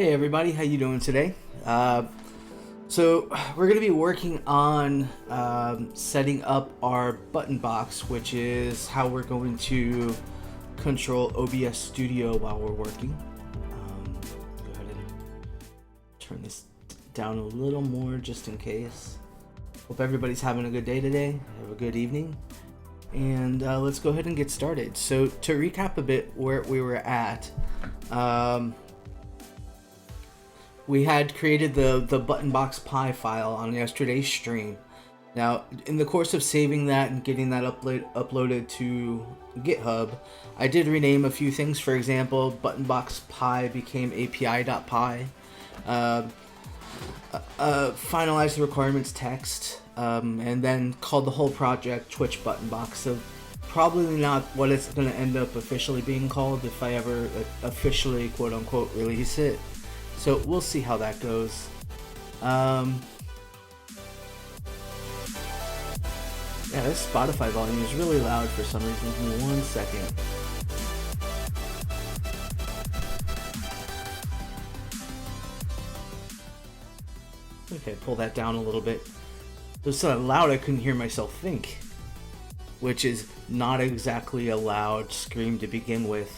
Hey everybody, how you doing today? So we're going to be working on setting up our button box, which is how we're going to control OBS Studio while we're working. Go ahead and turn this down a little more just in case. Hope everybody's having a good day today. Have a good evening. And let's go ahead and get started. So to recap a bit where we were at, we had created the buttonbox.py file on yesterday's stream. Now, in the course of saving that and getting that uploaded to GitHub, I did rename a few things. For example, buttonbox.py became api.py. Finalized the requirements text, and then called the whole project Twitch Buttonbox. So probably not what it's going to end up officially being called if I ever officially quote-unquote release it. So we'll see how that goes. Yeah, this Spotify volume is really loud for some reason. Give me 1 second. Okay, pull that down a little bit. It was so loud I couldn't hear myself think, which is not exactly a loud scream to begin with.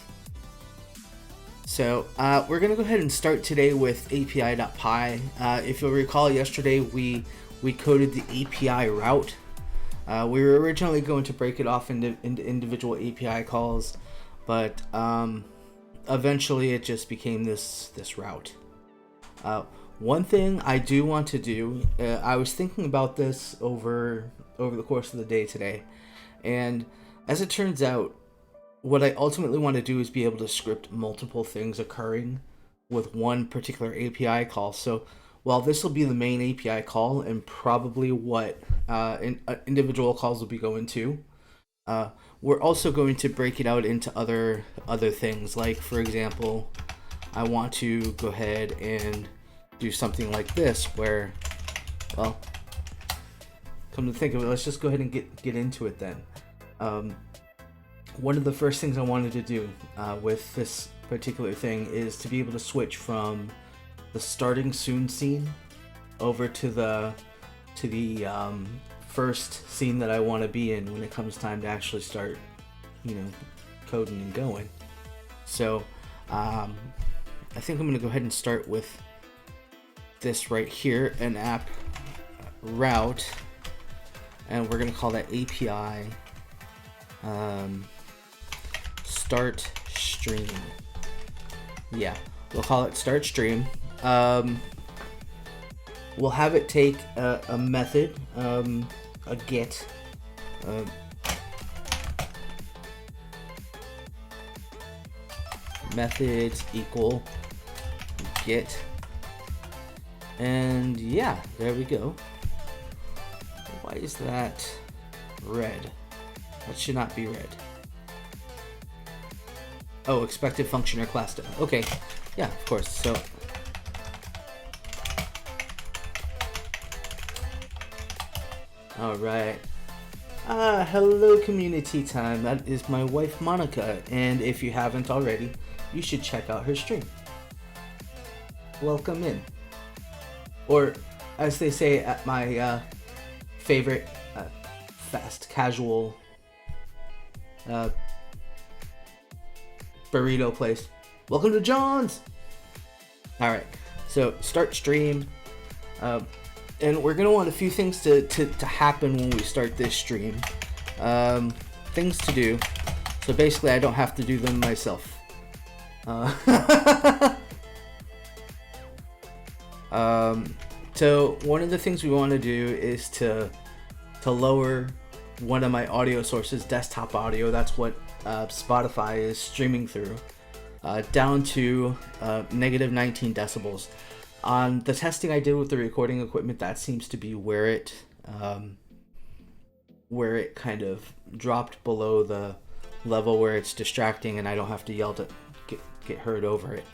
So we're going to go ahead and start today with api.py. If you'll recall, yesterday we coded the API route. We were originally going to break it off into individual API calls, but eventually it just became this route. One thing I do want to do, I was thinking about this over the course of the day today, and as it turns out, what I ultimately want to do is be able to script multiple things occurring with one particular API call. So while this will be the main API call and probably what individual calls will be going to, we're also going to break it out into other things. Like, for example, I want to go ahead and do something like this where, well, come to think of it, let's just go ahead and get into it then. One of the first things I wanted to do with this particular thing is to be able to switch from the starting soon scene over to the first scene that I want to be in when it comes time to actually start, coding and going. So I think I'm going to go ahead and start with this right here, an app route, and we're going to call that API start stream. Yeah, we'll call it start stream. We'll have it take a method, a get, methods equal get, and yeah, there we go. Why is that red? That should not be red. Oh, expected function or class data. Okay, yeah, of course. So all right. Hello community time. That is my wife Monica, and if you haven't already, you should check out her stream. Welcome in. Or as they say at my favorite fast casual burrito place, welcome to John's. All right, so start stream, and we're gonna want a few things to happen when we start this stream. Things to do, so basically I don't have to do them myself. So one of the things we want to do is to lower one of my audio sources, desktop audio, that's what Spotify is streaming through, down to -19 decibels. On the testing I did with the recording equipment, that seems to be where it kind of dropped below the level where it's distracting and I don't have to yell to get heard over it.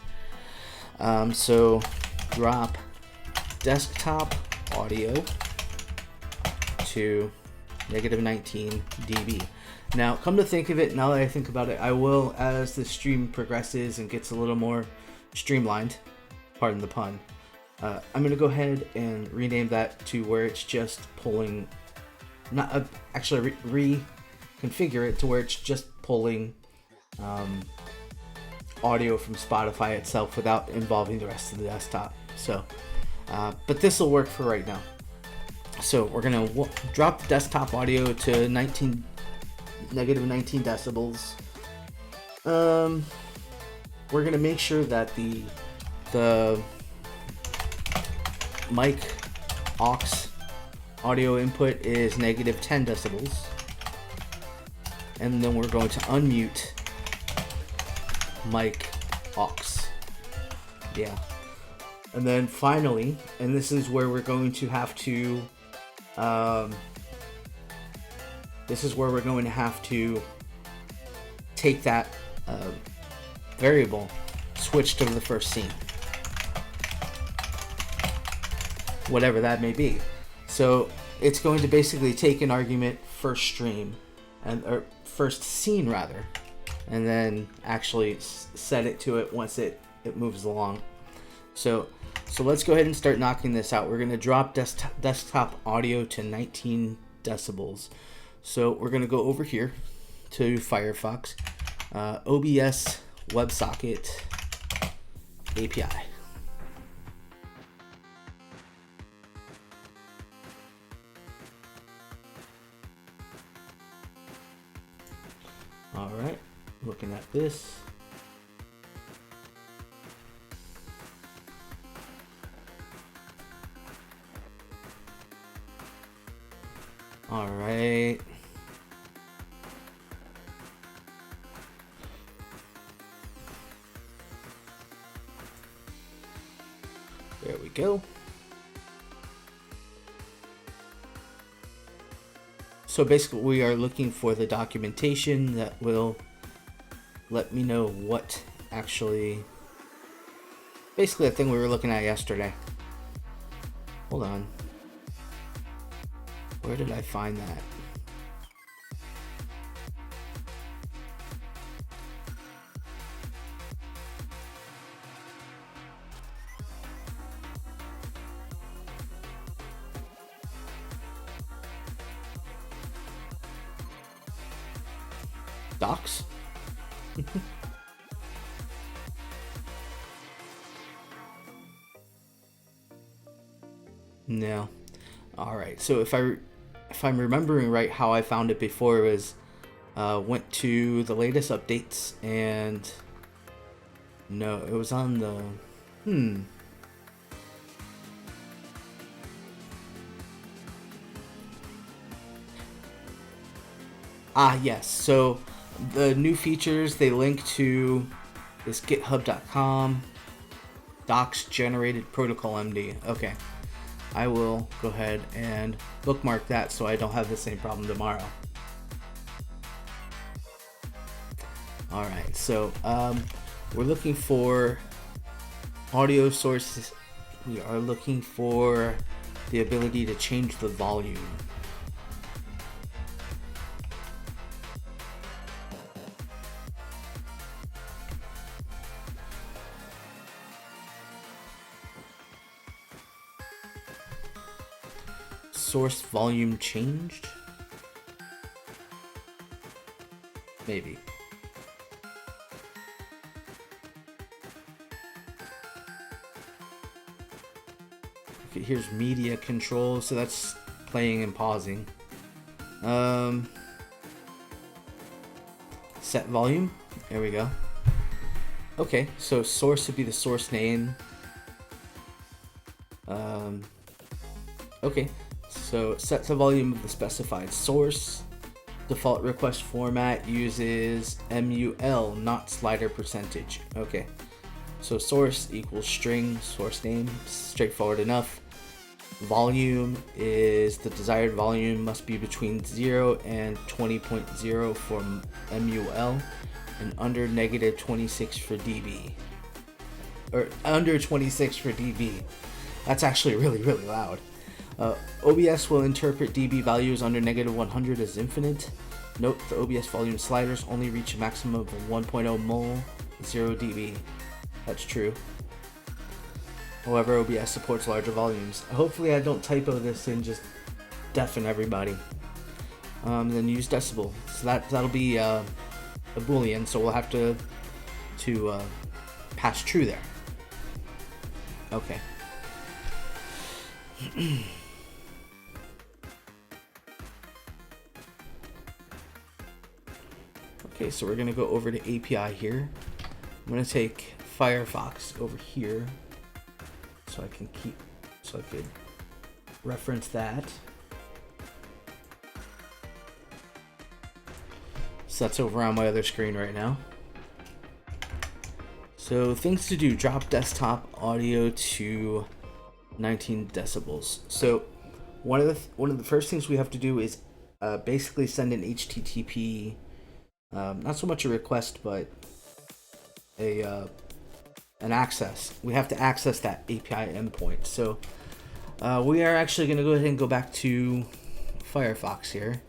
So drop desktop audio to -19 dB. Now, come to think of it, now that I think about it, I will, as the stream progresses and gets a little more streamlined, pardon the pun. I'm going to go ahead and rename that to where it's just pulling, not actually reconfigure it to where it's just pulling audio from Spotify itself without involving the rest of the desktop. So, but this will work for right now. So we're going to drop the desktop audio to -19 decibels. We're going to make sure that the mic aux audio input is -10 decibels. And then we're going to unmute mic aux. Yeah. And then finally, and this is where we're going to have to take that variable, switch to the first scene, whatever that may be. So it's going to basically take an argument first stream, or first scene rather, and then actually set it to it once it moves along. So let's go ahead and start knocking this out. We're going to drop desktop audio to 19 decibels. So we're going to go over here to Firefox, OBS WebSocket API. All right, looking at this. All right. There we go. So basically we are looking for the documentation that will let me know what actually, basically the thing we were looking at yesterday. Hold on. Where did I find that? Docs? No. All right. So if I'm remembering right, how I found it before was went to the latest updates, and no, it was on the yes. So the new features, they link to this github.com docs generated protocol MD. Okay. I will go ahead and bookmark that so I don't have the same problem tomorrow. Alright, so we're looking for audio sources. We are looking for the ability to change the volume. Source volume changed? Maybe. Okay, here's media control, so that's playing and pausing. Set volume. There we go. Okay, so source would be the source name. Okay. So set the volume of the specified source. Default request format uses MUL, not slider percentage. Okay. So source equals string, source name, straightforward enough. Volume is the desired volume must be between 0 and 20.0 for MUL and under -26 for dB. Or under 26 for dB. That's actually really, really loud. OBS will interpret dB values under -100 as infinite. Note the OBS volume sliders only reach a maximum of 1.0 mol, 0 dB. That's true. However, OBS supports larger volumes. Hopefully I don't typo this and just deafen everybody. Then use decibel. So that'll be a boolean, so we'll have to pass true there. Okay. Okay, so we're gonna go over to API here. I'm gonna take Firefox over here so I could reference that. So that's over on my other screen right now. So things to do: drop desktop audio to 19 decibels. So one of the first things we have to do is basically send an HTTP, not so much a request, but an access. We have to access that API endpoint. So we are actually going to go ahead and go back to Firefox here.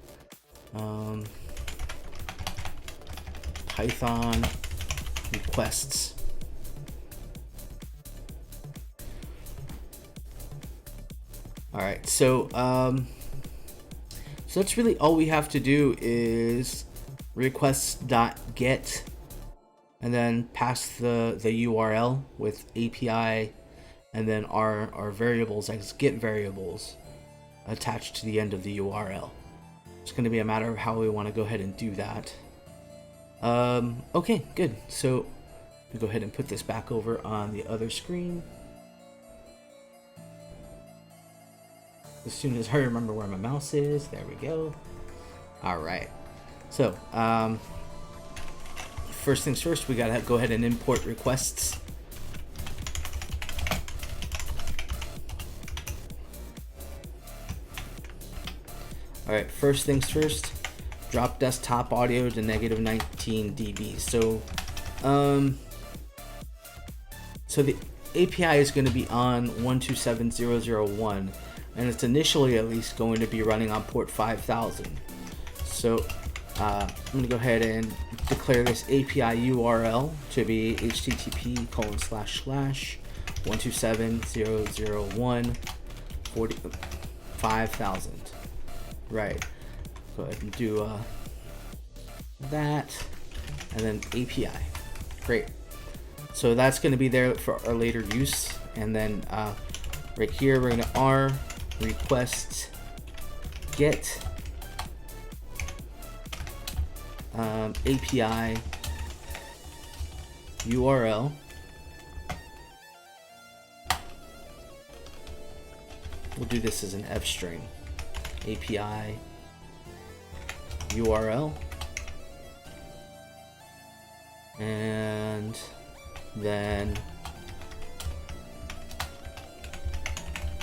Python requests. All right, so that's really all we have to do is request.get and then pass the URL with API and then our variables as get variables attached to the end of the URL. It's going to be a matter of how we want to go ahead and do that. Okay, good. So we'll go ahead and put this back over on the other screen. As soon as I remember where my mouse is, there we go. All right. So, first things first, we gotta go ahead and import requests. All right, first things first, drop desktop audio to -19 dB. So, so the API is going to be on 127.0.0.1, and it's initially at least going to be running on port 5000. So I'm going to go ahead and declare this API URL to be http://127.0.0.1 Right. Go ahead and do that, and then API. Great. So that's going to be there for our later use, and then right here we're going to R request get API URL. We'll do this as an F string. API URL, and then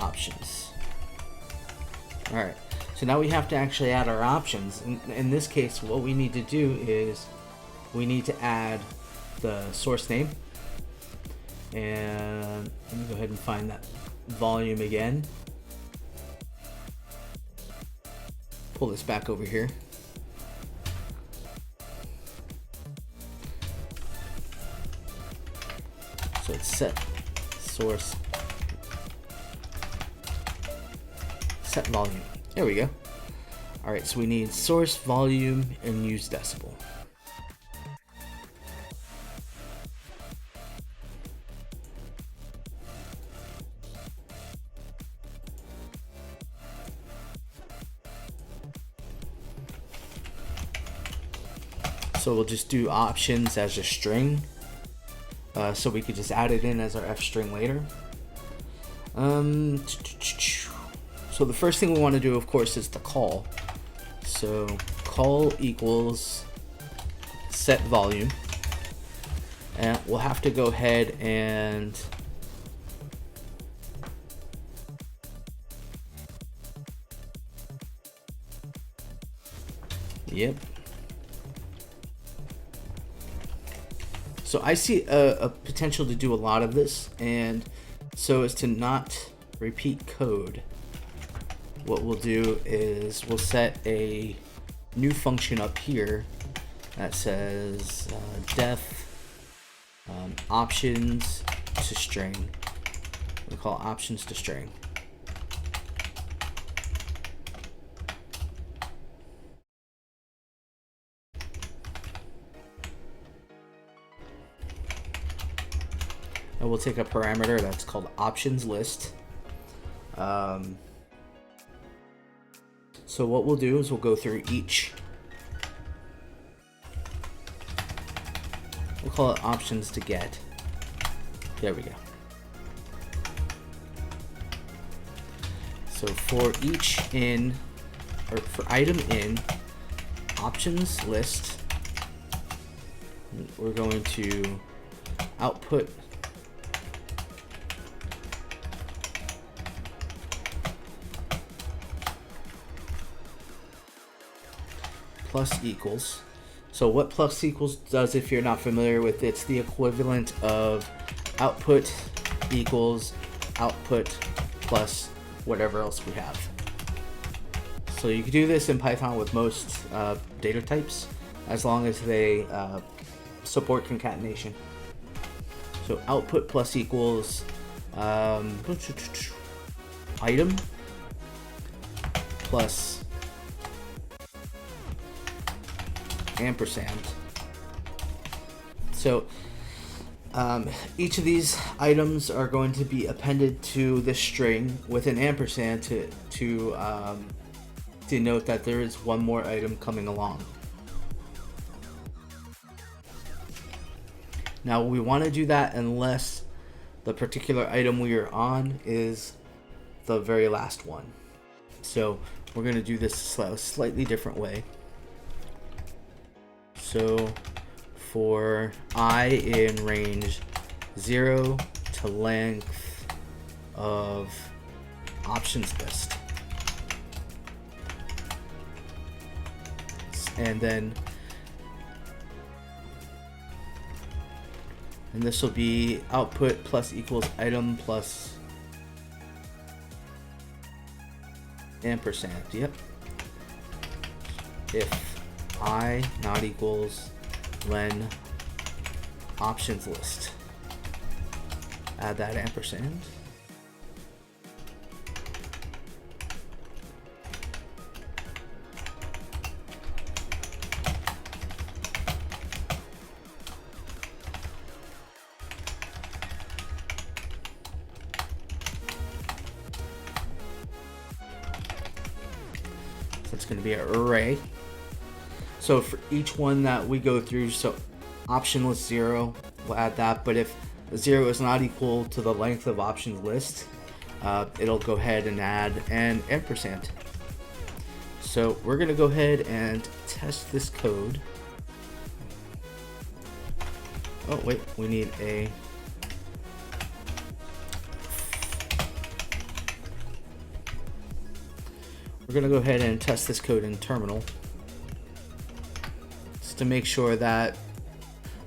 options. All right, so now we have to actually add our options. In this case, what we need to do is we need to add the source name, and let me go ahead and find that volume again. Pull this back over here. So it's set source, set volume. There we go. All right, so we need source, volume, and use decibel. So we'll just do options as a string, so we could just add it in as our F string later. So the first thing we want to do, of course, is the call. So call equals set volume, and we'll have to go ahead and yep. So I see a potential to do a lot of this, and so as to not repeat code, what we'll do is we'll set a new function up here that says def options to string, we call options to string. And we'll take a parameter that's called options list. So what we'll do is we'll go through each. We'll call it options to get. There we go. So for each in, or for item in options list, we're going to output plus equals. So what plus equals does, if you're not familiar with it, it's the equivalent of output equals output plus whatever else we have. So you can do this in Python with most data types as long as they support concatenation. So output plus equals item plus ampersand. So each of these items are going to be appended to this string with an ampersand to denote that there is one more item coming along. Now we want to do that unless the particular item we are on is the very last one. So we're going to do this a slightly different way. So for I in range 0 to length of options list, and this will be output plus equals item plus ampersand. Yep. If I not equals len options list, add that ampersand. So it's going to be an array. So for each one that we go through, so option list 0, we'll add that. But if 0 is not equal to the length of options list, it'll go ahead and add an ampersand. So we're going to go ahead and test this code. Oh wait, we need a we're going to go ahead and test this code in terminal to make sure that,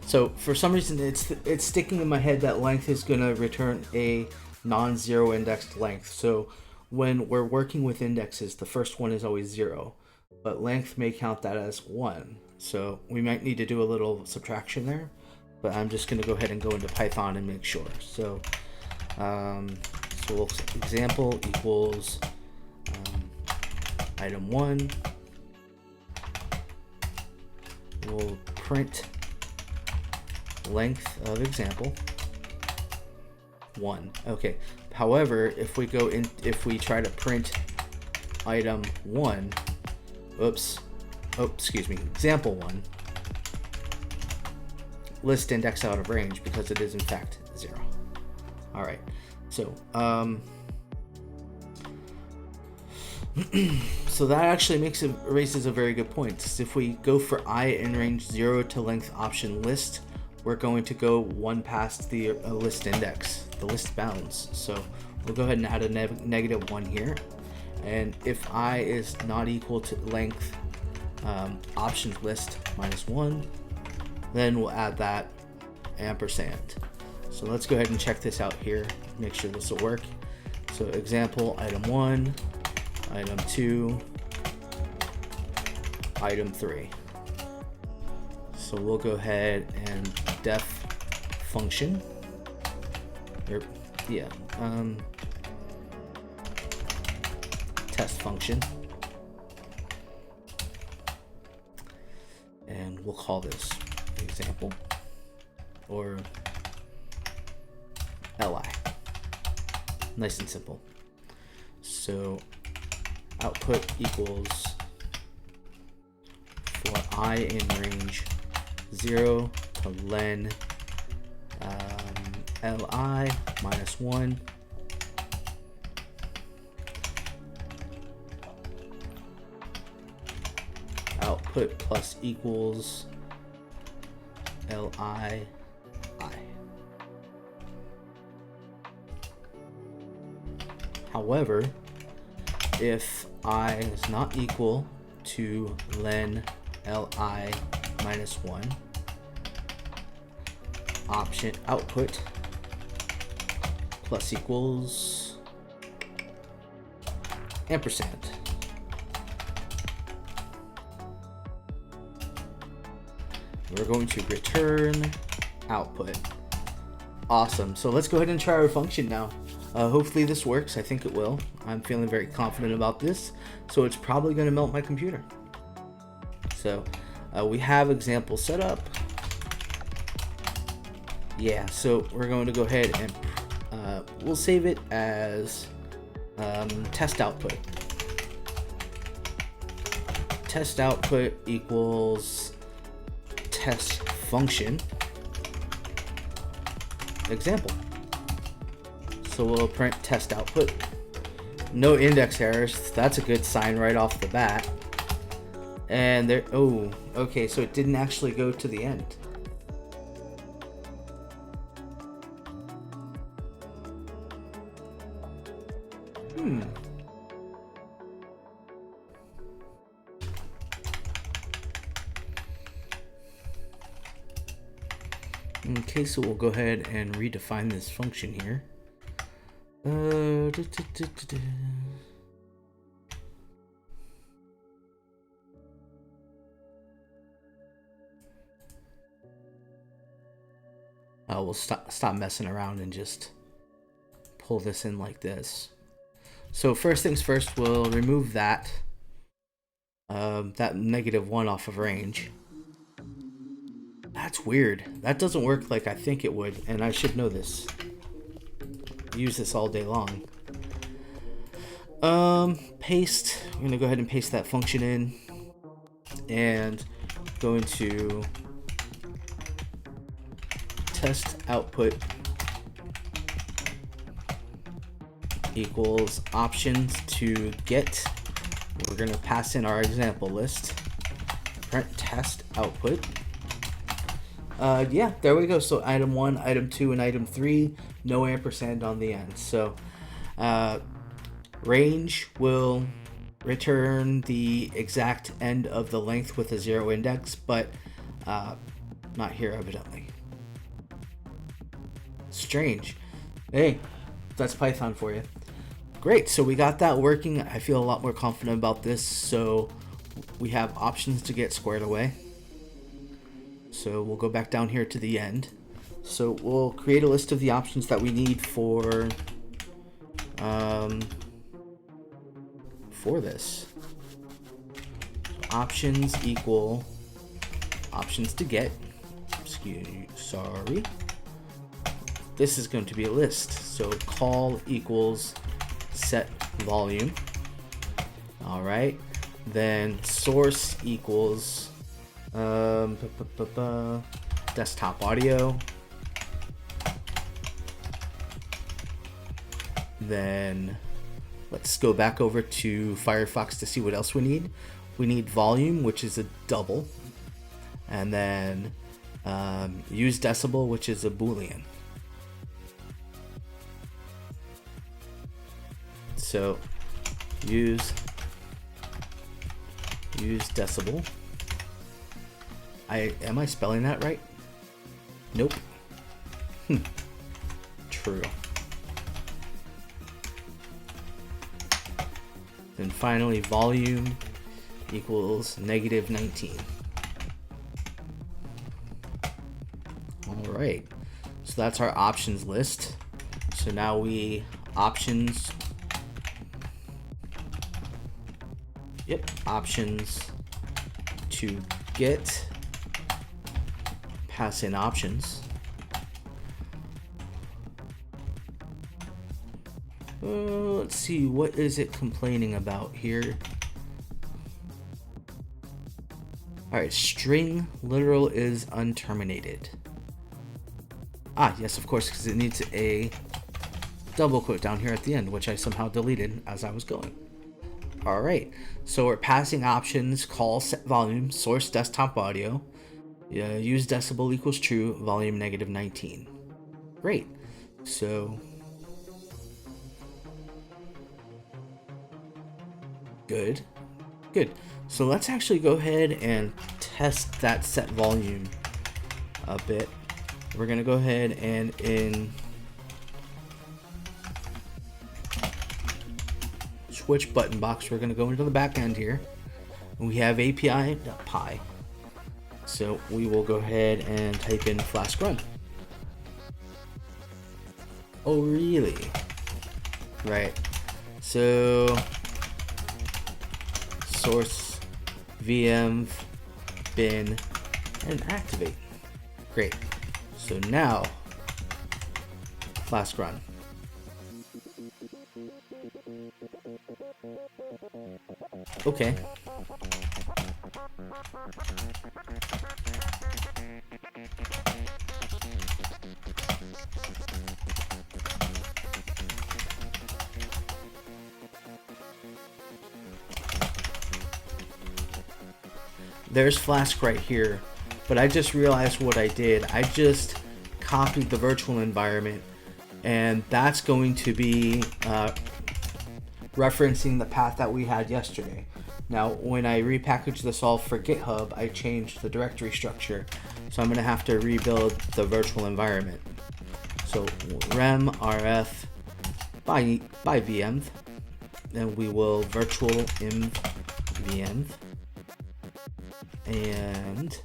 so for some reason it's sticking in my head that length is going to return a non-zero indexed length. So when we're working with indexes, the first one is always 0, but length may count that as 1. So we might need to do a little subtraction there, but I'm just going to go ahead and go into Python and make sure. So we'll example equals item 1. We'll print length of example 1. Okay. However, if we try to print item 1, example 1, list index out of range because it is in fact 0. All right. So so that actually raises a very good point. If we go for I in range 0 to length option list, we're going to go one past the list index, the list bounds. So we'll go ahead and add a -1 here. And if I is not equal to length options list -1, then we'll add that ampersand. So let's go ahead and check this out here, make sure this will work. So example item 1, item 2, item 3. So we'll go ahead and def function, yeah, test function, and we'll call this example or li. Nice and simple. So output equals for I in range 0 to len li minus 1 output plus equals li I. However, if I is not equal to len li minus 1, option output plus equals ampersand. We're going to return output. Awesome. So let's go ahead and try our function now. Hopefully this works. I think it will. I'm feeling very confident about this. So it's probably going to melt my computer. So we have example set up. Yeah, so we're going to go ahead and we'll save it as test output. Test output equals test function example. So we'll print test output. No index errors. That's a good sign right off the bat. And there, oh, okay, so it didn't actually go to the end. Okay, so we'll go ahead and redefine this function here. We'll stop messing around and just pull this in like this. So first things first, we'll remove that that -1 off of range. That's weird. That doesn't work like I think it would, and I should know this. Use this all day long. Paste. I'm gonna go ahead and paste that function in, and go into test output equals options to get. We're gonna pass in our example list. Print test output. Yeah, there we go. So item 1, item 2, and item 3, no ampersand on the end. So range will return the exact end of the length with a 0 index, but not here evidently. Strange. Hey, that's Python for you. Great, so we got that working. I feel a lot more confident about this. So we have options to get squared away. So we'll go back down here to the end. So we'll create a list of the options that we need for this. Options equal options to get. Sorry. This is going to be a list. So call equals set volume. All right. Then source equals desktop audio. Then let's go back over to Firefox to see what else we need. We need volume, which is a double, and then use decibel, which is a Boolean. So use decibel. Am I spelling that right? Nope. True. Then finally volume equals -19. All right. So that's our options list. So now we options. Yep, options to get, pass in options. Let's see, what is it complaining about here? Alright, string literal is unterminated. Ah, yes, of course, because it needs a double quote down here at the end, which I somehow deleted as I was going. Alright, so we're passing options, call set volume, source desktop audio, use decibel equals true, volume -19. Great. So good. So let's actually go ahead and test that set volume a bit. We're gonna go ahead and in switch button box, we're gonna go into the back end here. We have API.py. So we will go ahead and type in Flask run. Oh, really? Right. So source VM bin and activate. Great. So now Flask run. Okay. There's Flask right here, but I just realized what I did. I just copied the virtual environment, and that's going to be referencing the path that we had yesterday. Now, when I repackaged this all for GitHub, I changed the directory structure, so I'm going to have to rebuild the virtual environment. So rem rf by vmth, then we will virtual env vmth, and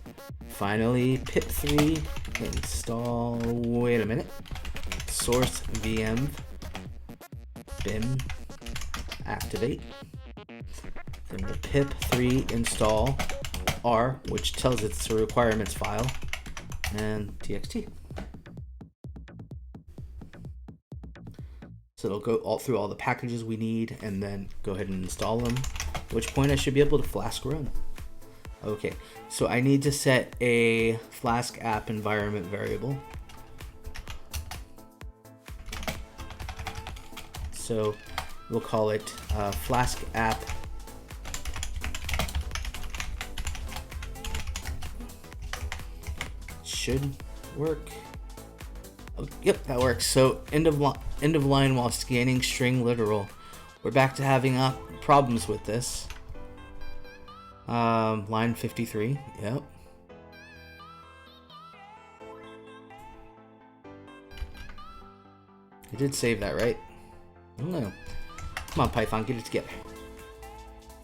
finally pip3 install, wait a minute, source vmth bin activate, then we'll pip3 install r, which tells it's a requirements file, and txt. So it'll go all through all the packages we need and then go ahead and install them, at which point I should be able to Flask run. Okay, so I need to set a Flask app environment variable. So we'll call it Flask app should work. Oh, yep, that works. So end of line while scanning string literal. We're back to having problems with this. Line 53. Yep. I did save that, right? I don't know. Come on, Python, get it together.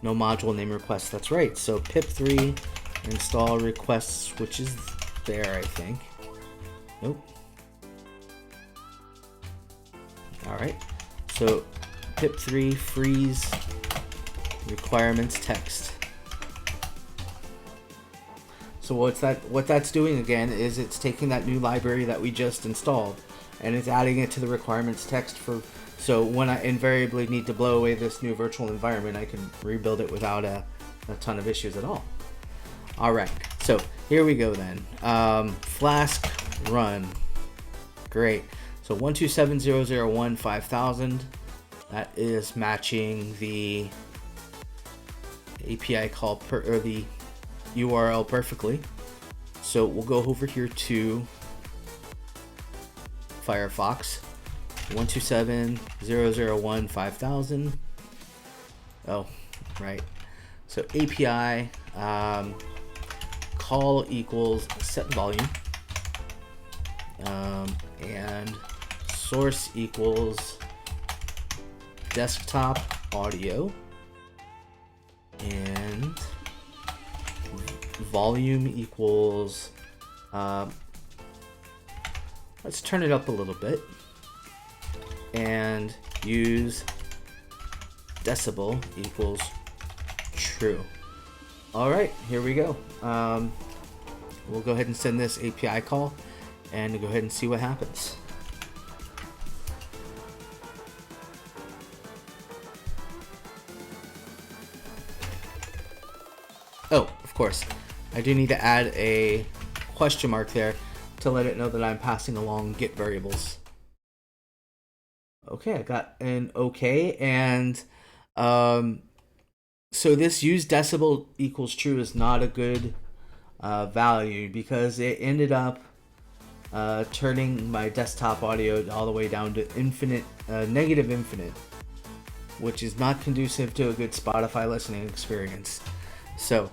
No module name request. That's right. So pip3 install requests, which is there, I think. Nope. All right. So pip3 freeze requirements text. So what that's doing again is it's taking that new library that we just installed and it's adding it to the requirements text for, so when I invariably need to blow away this new virtual environment, I can rebuild it without a ton of issues at all. All right, so here we go then. Flask run. Great. So 127.0.0.1.5000. That is matching the API call or the URL perfectly. So we'll go over here to Firefox 127.0.0.1.5000. Oh, right. So API call equals set volume, and source equals desktop audio, and volume equals, let's turn it up a little bit. and use decibel equals true. All right, here we go. We'll go ahead and send this API call and go ahead and see what happens. Oh, of course, I do need to add a question mark there to let it know that I'm passing along get variables. Okay, I got an okay, and so this use decibel equals true is not a good value because it ended up turning my desktop audio all the way down to infinite, negative infinite, which is not conducive to a good Spotify listening experience. So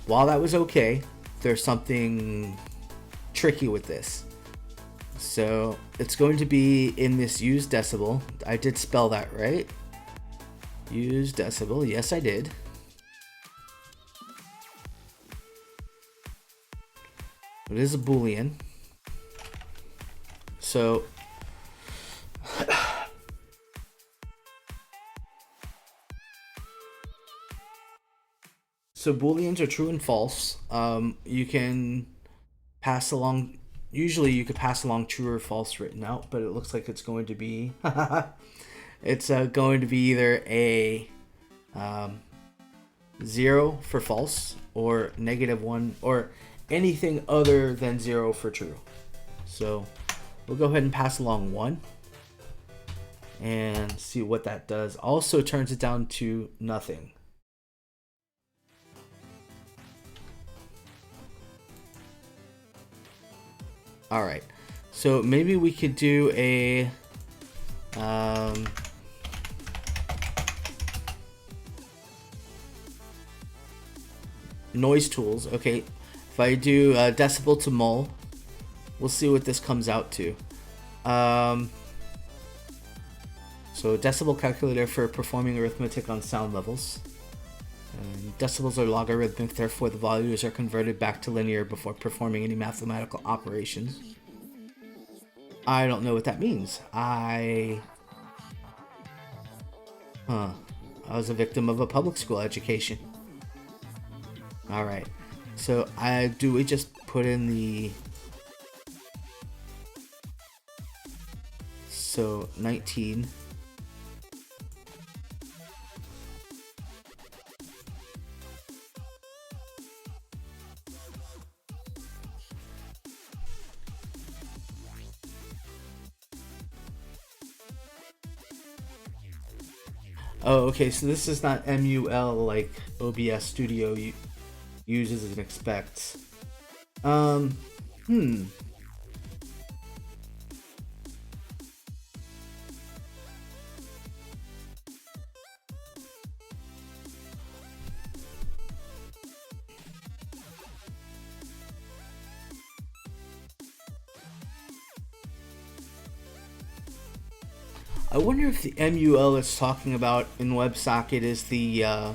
while that was okay, there's something tricky with this. So it's going to be in this use decibel. I did spell that right. Use decibel, yes I did. It is a Boolean. So Booleans are true and false. You can pass along, usually you could pass along true or false written out, but it looks like it's going to be it's going to be either a 0 for false or -1 or anything other than 0 for true. So we'll go ahead and pass along 1 and see what that does. Also turns it down to nothing. All right, so maybe we could do a noise tools. Okay, if I do decibel to mul, we'll see what this comes out to. So decibel calculator for performing arithmetic on sound levels. And decibels are logarithmic, therefore the values are converted back to linear before performing any mathematical operations. I don't know what that means. I was a victim of a public school education. Alright, so do we just put in the... So 19. Oh, okay, so this is not MUL like OBS Studio uses and expects. I wonder if the MUL it's talking about in WebSocket is the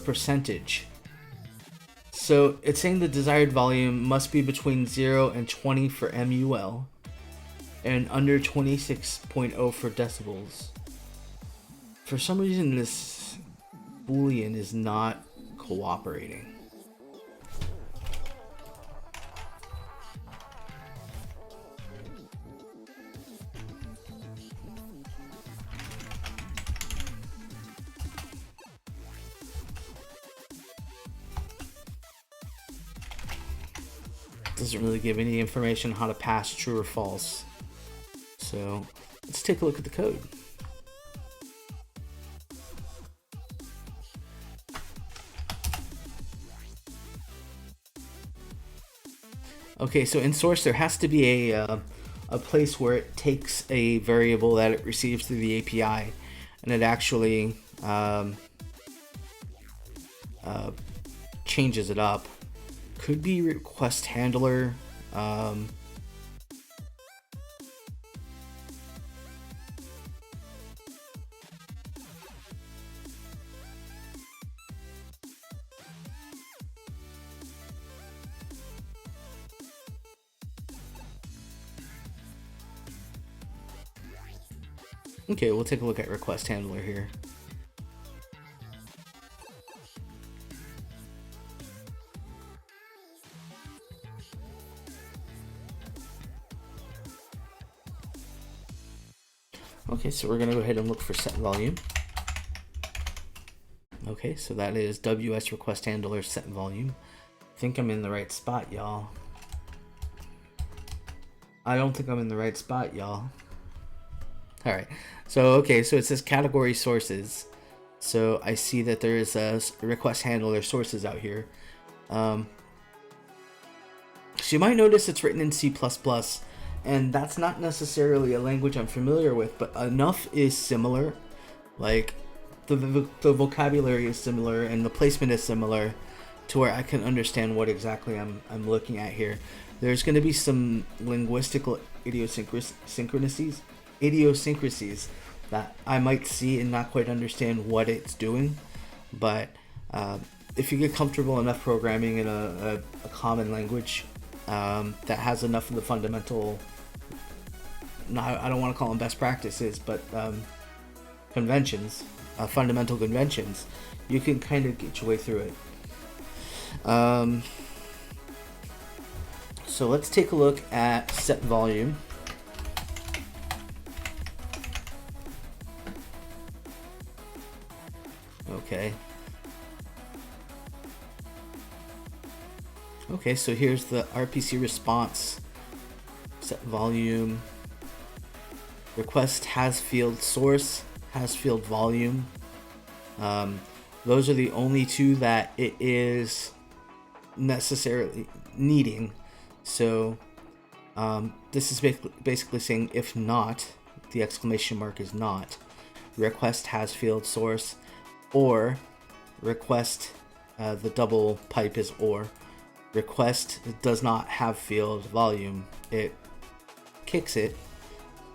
percentage. So it's saying the desired volume must be between 0 and 20 for MUL and under 26.0 for decibels. For some reason this Boolean is not cooperating. Doesn't really give any information how to pass true or false. So let's take a look at the code. Okay, so in source there has to be a place where it takes a variable that it receives through the API and it actually changes it up. Could be request handler. Okay, we'll take a look at request handler here. Okay, so we're going to go ahead and look for set volume. Okay, so that is WS request handler set volume. I think I'm in the right spot, y'all. I don't think I'm in the right spot, y'all. Alright, so okay, so it says category sources. So I see that there is a request handler sources out here. So you might notice it's written in C++, and that's not necessarily a language I'm familiar with, but enough is similar. Like, the vocabulary is similar and the placement is similar to where I can understand what exactly I'm looking at here. There's going to be some linguistical idiosyncrasies that I might see and not quite understand what it's doing, but if you get comfortable enough programming in a common language that has enough of the fundamental, I don't want to call them best practices, but conventions, fundamental conventions, you can kind of get your way through it. So let's take a look at set volume. Okay. Okay, so here's the RPC response. Set volume. Request has field source, has field volume. Those are the only two that it is necessarily needing. So this is basically saying if not, the exclamation mark is not. Request has field source, or request, the double pipe is or. Request does not have field volume. It kicks it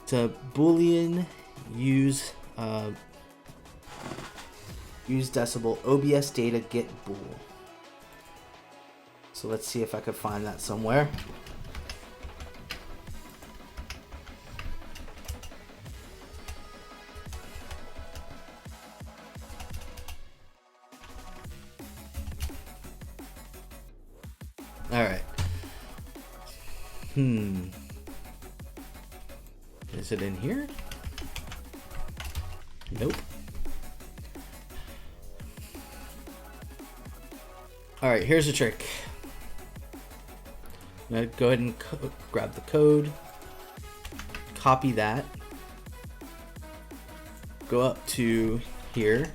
to Boolean use decibel OBS data get bool. So let's see if I could find that somewhere. All right. Is it in here? Nope. All right, here's a trick. I'm gonna go ahead and grab the code, copy that, go up to here,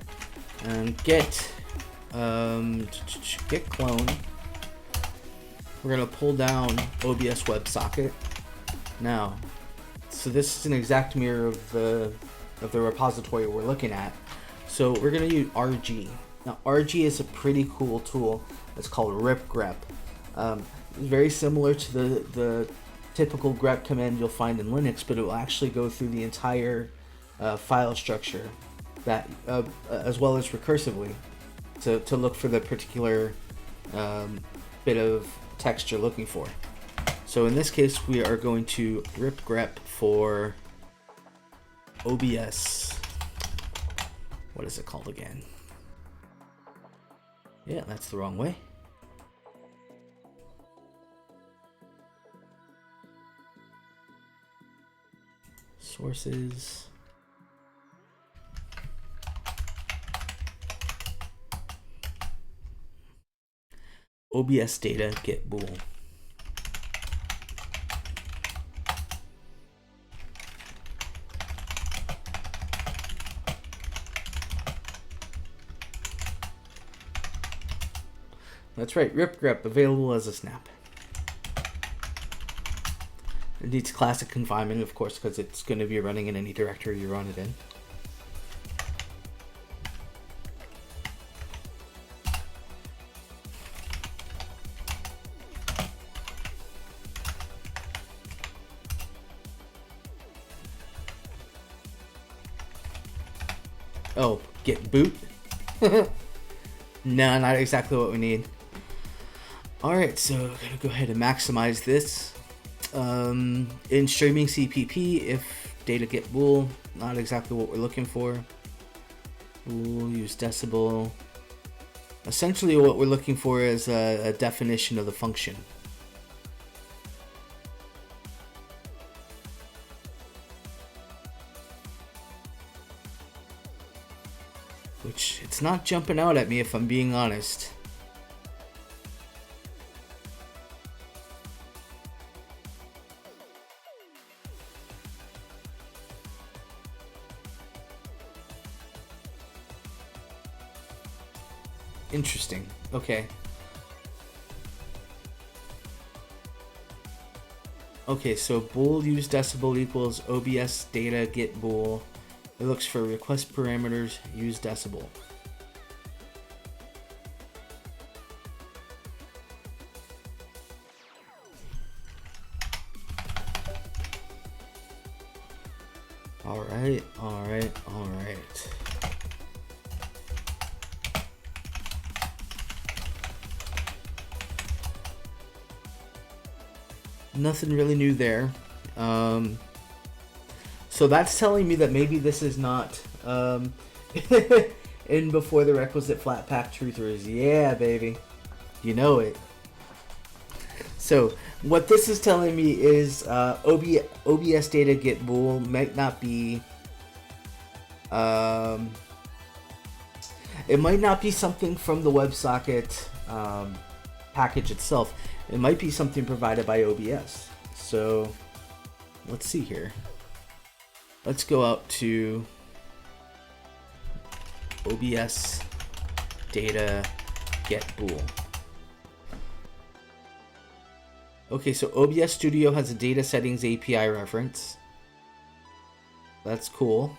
and get clone. We're gonna pull down OBS WebSocket. Now, so this is an exact mirror of the repository we're looking at. So we're gonna use RG. Now RG is a pretty cool tool. It's called ripgrep. Very similar to the typical grep command you'll find in Linux, but it will actually go through the entire file structure, that as well as recursively, to look for the particular bit of text you're looking for. So in this case, we are going to ripgrep for OBS. What is it called again? Yeah, that's the wrong way. Sources. OBS data get bool. That's right, ripgrep available as a snap. It needs classic confinement, of course, because it's going to be running in any directory you run it in. Oh, get boot? No, not exactly what we need. Alright, so I'm going to go ahead and maximize this. In streaming CPP, if data get bool, not exactly what we're looking for. Bool, use decibel. Essentially what we're looking for is a definition of the function. Which, it's not jumping out at me if I'm being honest. Interesting. Okay. Okay, so bool use decibel equals OBS data get bool. It looks for request parameters, use decibel. Alright, alright, alright. Nothing really new there. So that's telling me that maybe this is not in before the requisite Flatpak truthers. Yeah, baby. You know it. So what this is telling me is OBS data get bool might not be it might not be something from the WebSocket package itself. It might be something provided by OBS. So let's see here. Let's go out to OBS data get bool. Okay, so OBS Studio has a data settings API reference. That's cool.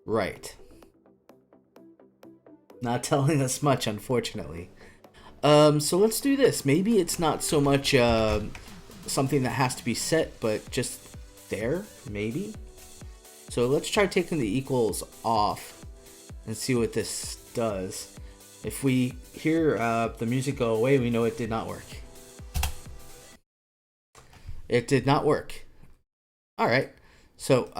Right. Not telling us much, unfortunately. So let's do this. Maybe it's not so much something that has to be set, but just there, maybe. So let's try taking the equals off and see what this does. If we hear the music go away, we know it did not work. It did not work. All right. So,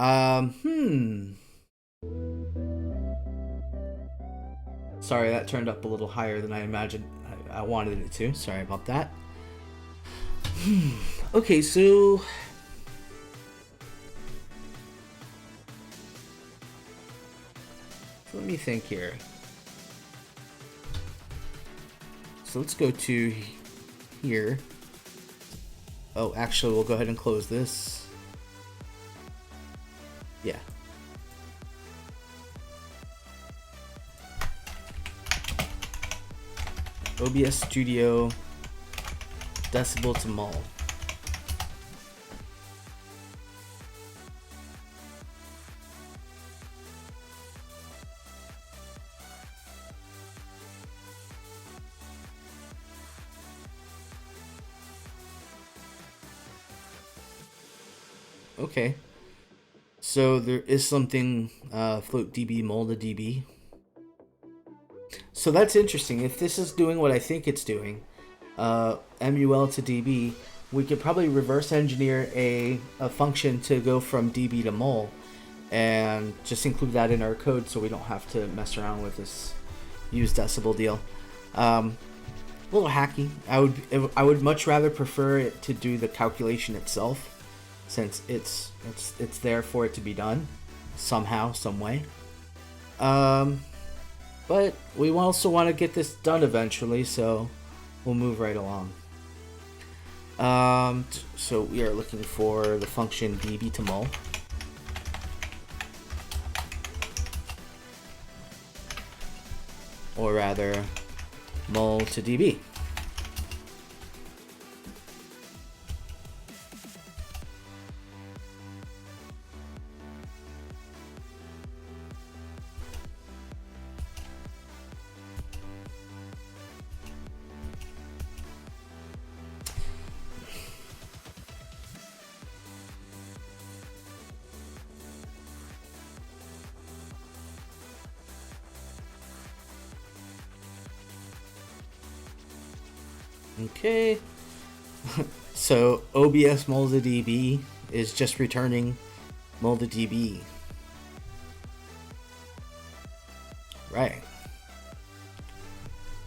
Sorry, that turned up a little higher than I imagined I wanted it to. Sorry about that. Okay, so let me think here. So let's go to here. Oh, actually, we'll go ahead and close this. Yeah. OBS Studio decibel to mul. Okay. So there is something float dB mul to dB. So that's interesting. If this is doing what I think it's doing, MUL to dB, we could probably reverse engineer a function to go from dB to mul and just include that in our code so we don't have to mess around with this use decibel deal. A little hacky. I would much rather prefer it to do the calculation itself, since it's there for it to be done somehow, some way. But we also want to get this done eventually, so we'll move right along. So we are looking for the function dB to mul. Or rather, mul to dB. Okay. So OBS MoldaDB is just returning MoldaDB. Right.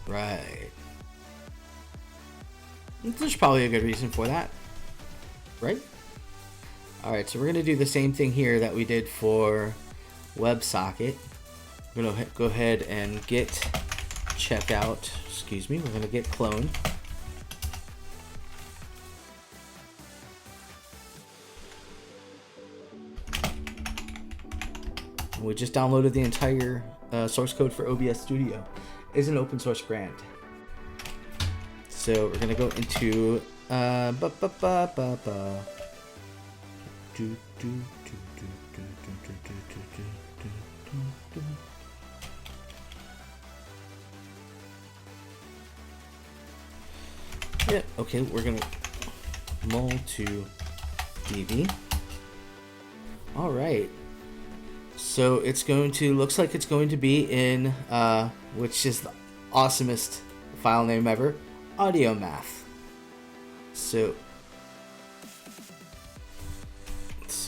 Right. There's probably a good reason for that. Right? Alright, so we're going to do the same thing here that we did for WebSocket. We're going to go ahead and git checkout. Excuse me. We're going to git clone. We just downloaded the entire source code for OBS Studio. It's an open source brand. So we're gonna go into yeah, okay, we're gonna mul to db. All right. So it's going to, looks like it's going to be in, which is the awesomest file name ever, audio math. So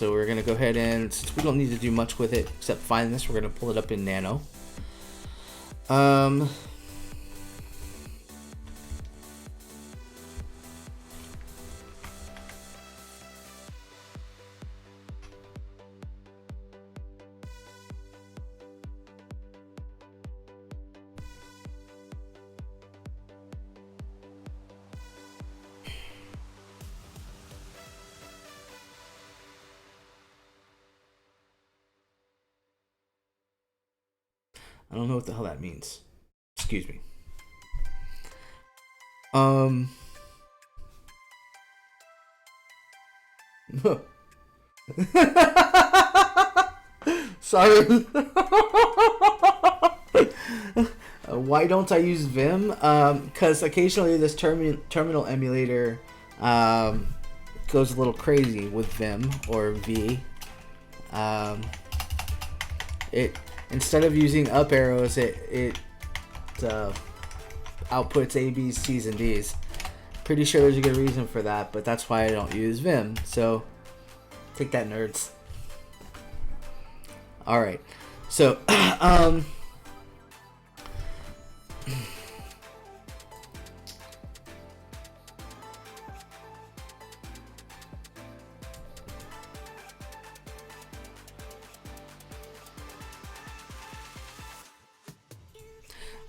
we're going to go ahead and, since we don't need to do much with it except find this, we're going to pull it up in Nano. I don't know what the hell that means. Excuse me. Sorry. Why don't I use Vim? Because occasionally this terminal emulator goes a little crazy with Vim or V. It, instead of using up arrows, it outputs A, B's, C's, and D's. Pretty sure there's a good reason for that, but that's why I don't use Vim. So take that, nerds. All right. So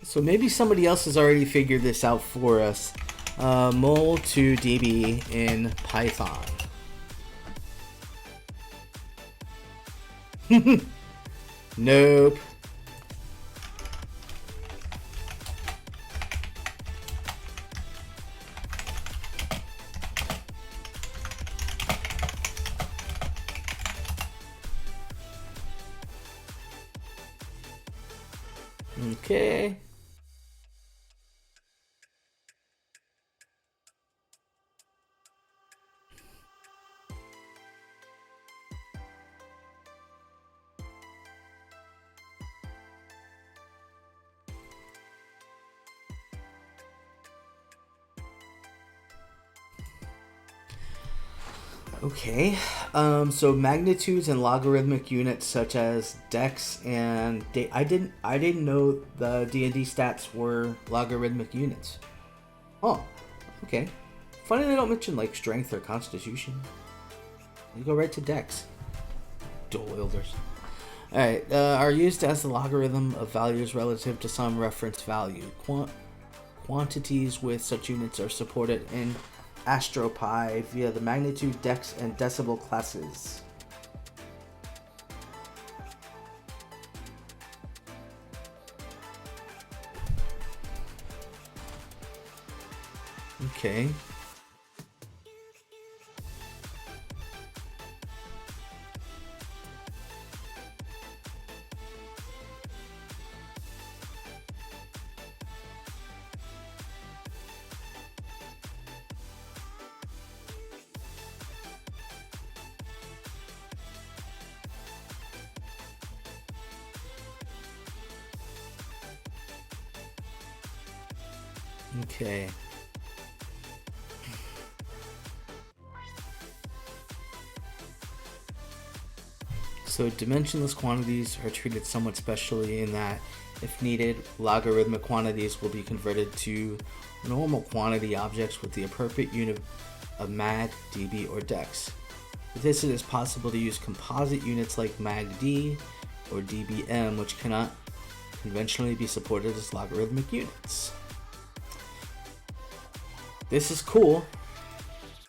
so maybe somebody else has already figured this out for us. Mul to db in Python. Nope. Okay. Okay, so magnitudes and logarithmic units such as dex and I didn't know the D&D stats were logarithmic units. Oh, okay. Funny they don't mention like strength or constitution. You go right to dex. Dual wielders. All right, are used as the logarithm of values relative to some reference value. Quantities with such units are supported in AstroPi via the magnitude, dex, and decibel classes. Okay. Okay. So dimensionless quantities are treated somewhat specially in that, if needed, logarithmic quantities will be converted to normal quantity objects with the appropriate unit of mag, dB, or dex. With this, it is possible to use composite units like magd or dBm, which cannot conventionally be supported as logarithmic units. This is cool.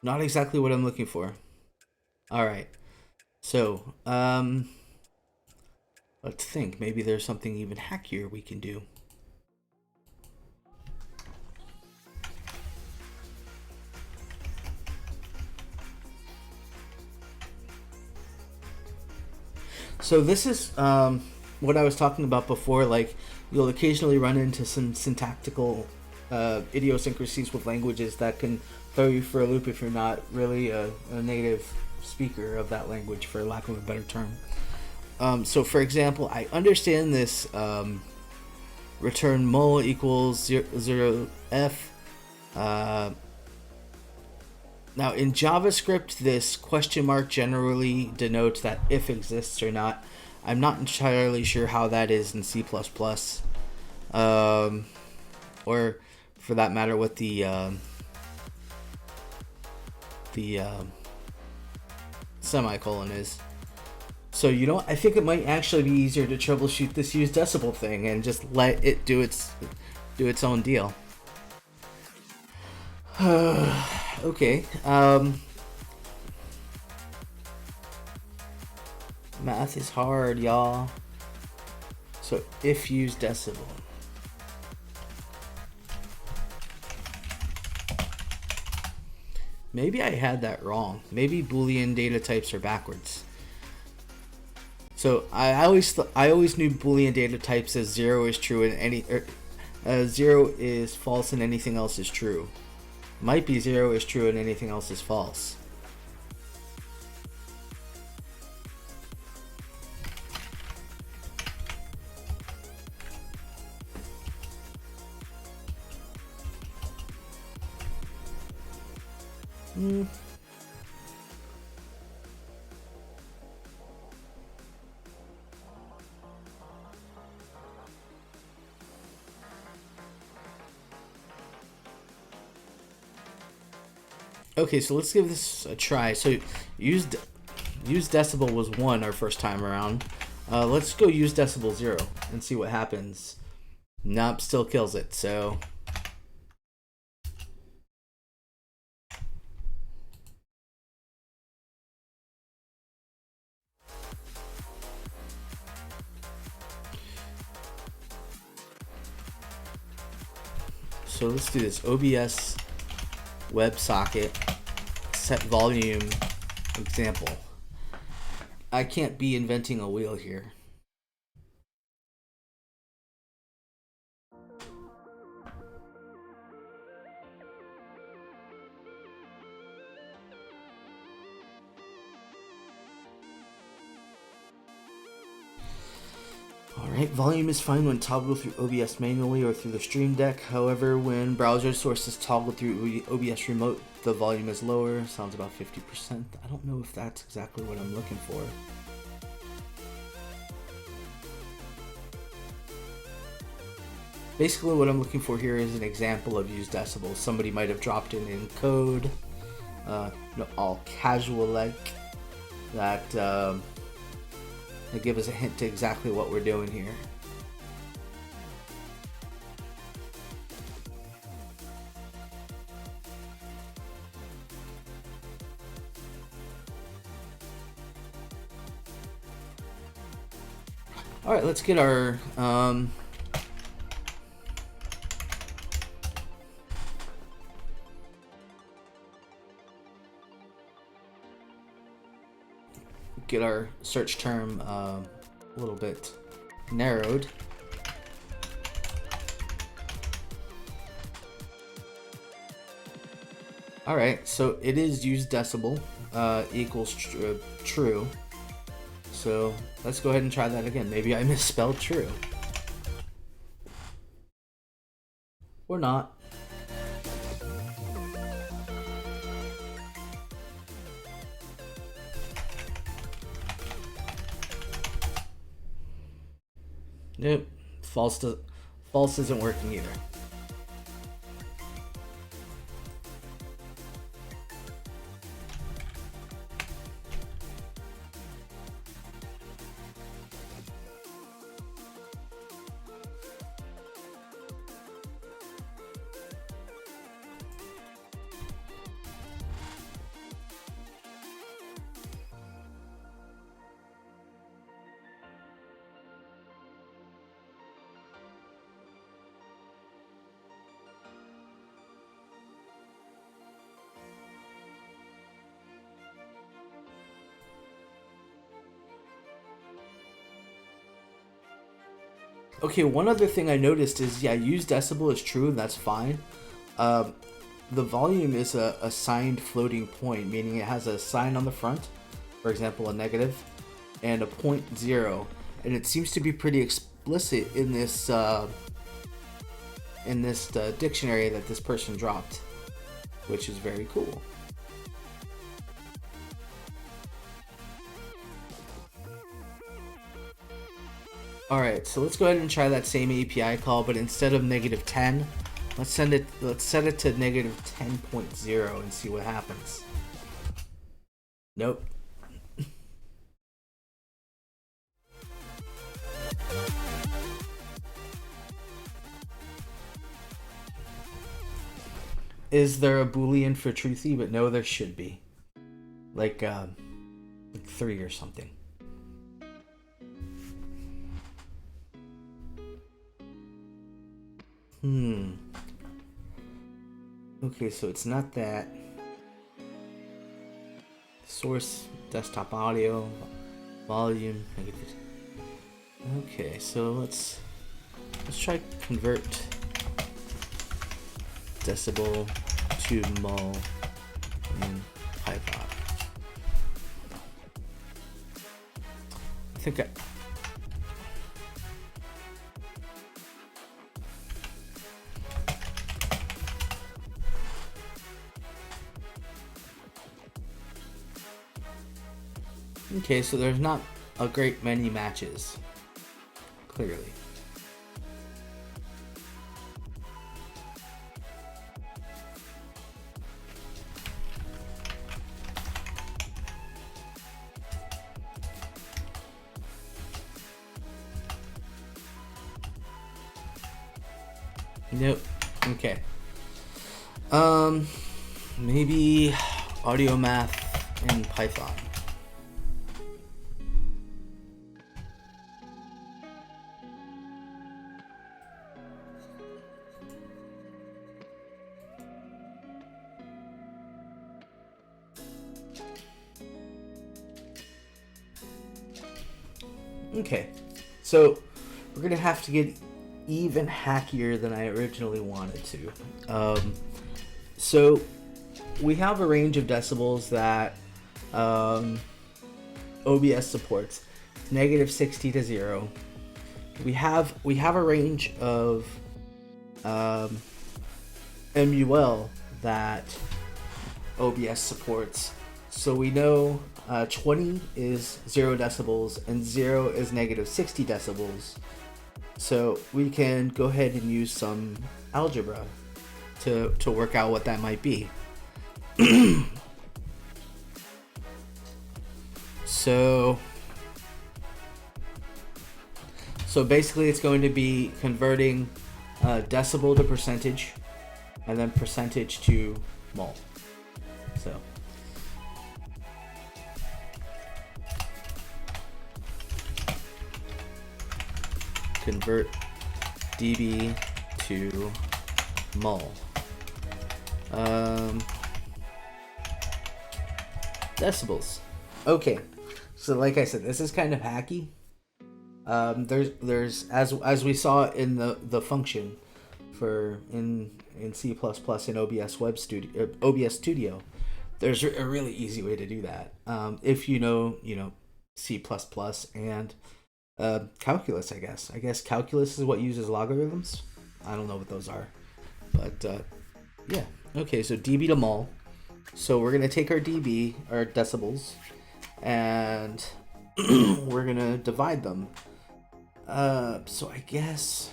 Not exactly what I'm looking for. Alright. So, let's think. Maybe there's something even hackier we can do. So this is what I was talking about before. Like, you'll occasionally run into some syntactical idiosyncrasies with languages that can throw you for a loop if you're not really a native speaker of that language, for lack of a better term. So for example, I understand this return mul equals 0f. Now in JavaScript, this question mark generally denotes that if exists or not. I'm not entirely sure how that is in C++, or for that matter what the semicolon is. So I think it might actually be easier to troubleshoot this use decibel thing and just let it do its own deal. Okay. Math is hard, y'all. So if use decibel. Maybe I had that wrong. Maybe Boolean data types are backwards. So I always knew Boolean data types as 0 is true and 0 is false and anything else is true. Might be 0 is true and anything else is false. Okay, so let's give this a try. So use decibel was 1 our first time around. Let's go use decibel 0 and see what happens. Nope, still kills it. So let's do this. OBS WebSocket set volume example. I can't be inventing a wheel here. Alright, volume is fine when toggled through OBS manually or through the Stream Deck. However, when browser sources toggle through OBS remote, the volume is lower. Sounds about 50%. I don't know if that's exactly what I'm looking for. Basically, what I'm looking for here is an example of use decibels. Somebody might have dropped it in code, all casual like that. To give us a hint to exactly what we're doing here. All right, let's get our search term a little bit narrowed. All right, so it is use decibel equals true. So let's go ahead and try that again. Maybe I misspelled true. Or not. Nope. False isn't working either. Okay, one other thing I noticed is, yeah, use decibel is true, and that's fine. The volume is a assigned floating point, meaning it has a sign on the front, for example, a negative, and a 0.0, and it seems to be pretty explicit in this dictionary that this person dropped, which is very cool. Alright, so let's go ahead and try that same API call, but instead of -10, let's set it to -10.0 and see what happens. Nope. Is there a boolean for truthy? But no, there should be. Like 3 or something. Okay, so it's not that. Source, desktop audio, volume, negative. Okay, so let's try convert decibel to mul in Python. I think okay, so there's not a great many matches, clearly. Nope. Okay. Maybe audio math in Python. Okay, so we're gonna have to get even hackier than I originally wanted to. So we have a range of decibels that OBS supports, -60 to 0. We have a range of MUL that OBS supports. So we know 20 is 0 decibels and 0 is -60 decibels. So we can go ahead and use some algebra to work out what that might be. So basically it's going to be converting decibel to percentage and then percentage to mul. So convert dB to mul. Decibels. Okay, so like I said, this is kind of hacky. There's as we saw in the function for in C++ in OBS Studio, there's a really easy way to do that. If you know C++ and calculus, I guess calculus is what uses logarithms. I don't know what those are, but yeah. Okay, so dB to mul. So we're gonna take our dB, our decibels, and we're gonna divide them So I guess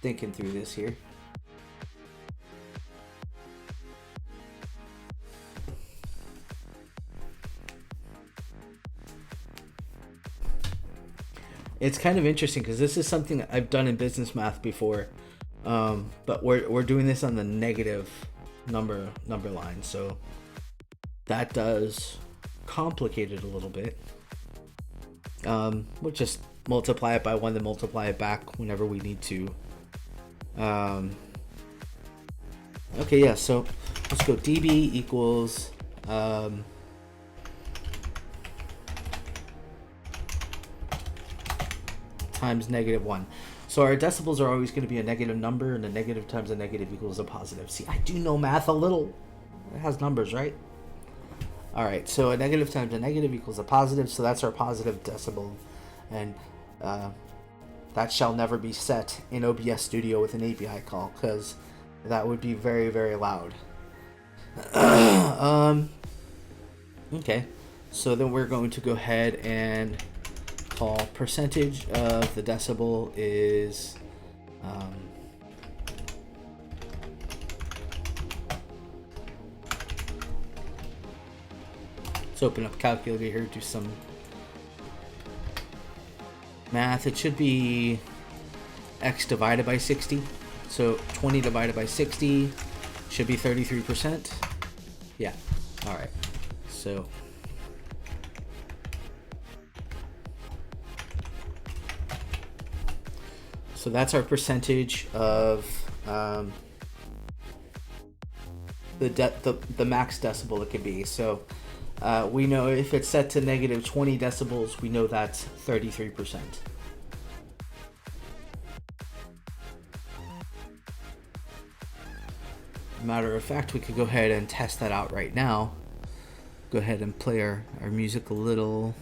thinking through this here. It's kind of interesting because this is something that I've done in business math before, but we're doing this on the negative number line, so that does complicate it a little bit. We'll just multiply it by 1, then multiply it back whenever we need to. Okay, yeah, so let's go dB equals times -1. So our decibels are always going to be a negative number, and a negative times a negative equals a positive. See, I do know math a little. It has numbers, right? All right, so a negative times a negative equals a positive, so that's our positive decibel. And that shall never be set in OBS Studio with an API call, because that would be very, very loud. Okay, so then we're going to go ahead and call percentage of the decibel is let's open up a calculator here, do some math. It should be x divided by 60, so 20 divided by 60 should be 33%. Yeah, all right, so that's our percentage of the max decibel it can be. So we know if it's set to negative 20 decibels, we know that's 33%. Matter of fact, we could go ahead and test that out right now. Go ahead and play our music a little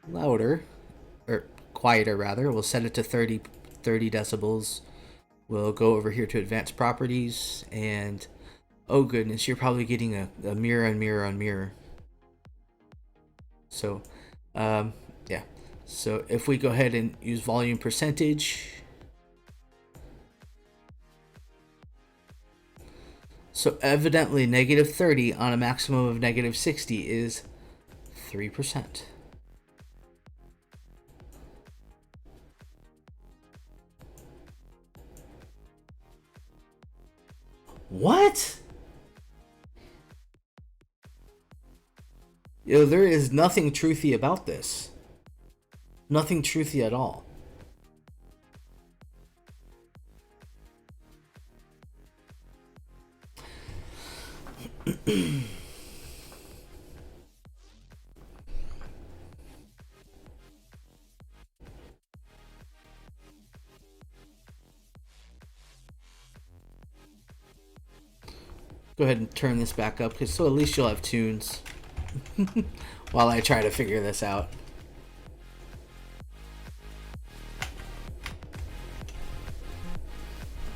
louder, or quieter rather. We'll set it to 30 decibels. We'll go over here to advanced properties, and oh goodness, you're probably getting a mirror on mirror on mirror. So yeah, so if we go ahead and use volume percentage, so evidently negative 30 on a maximum of negative 60 is 3%. What? Yo, there is nothing truthy about this. Nothing truthy at all. Go ahead and turn this back up, so at least you'll have tunes while I try to figure this out.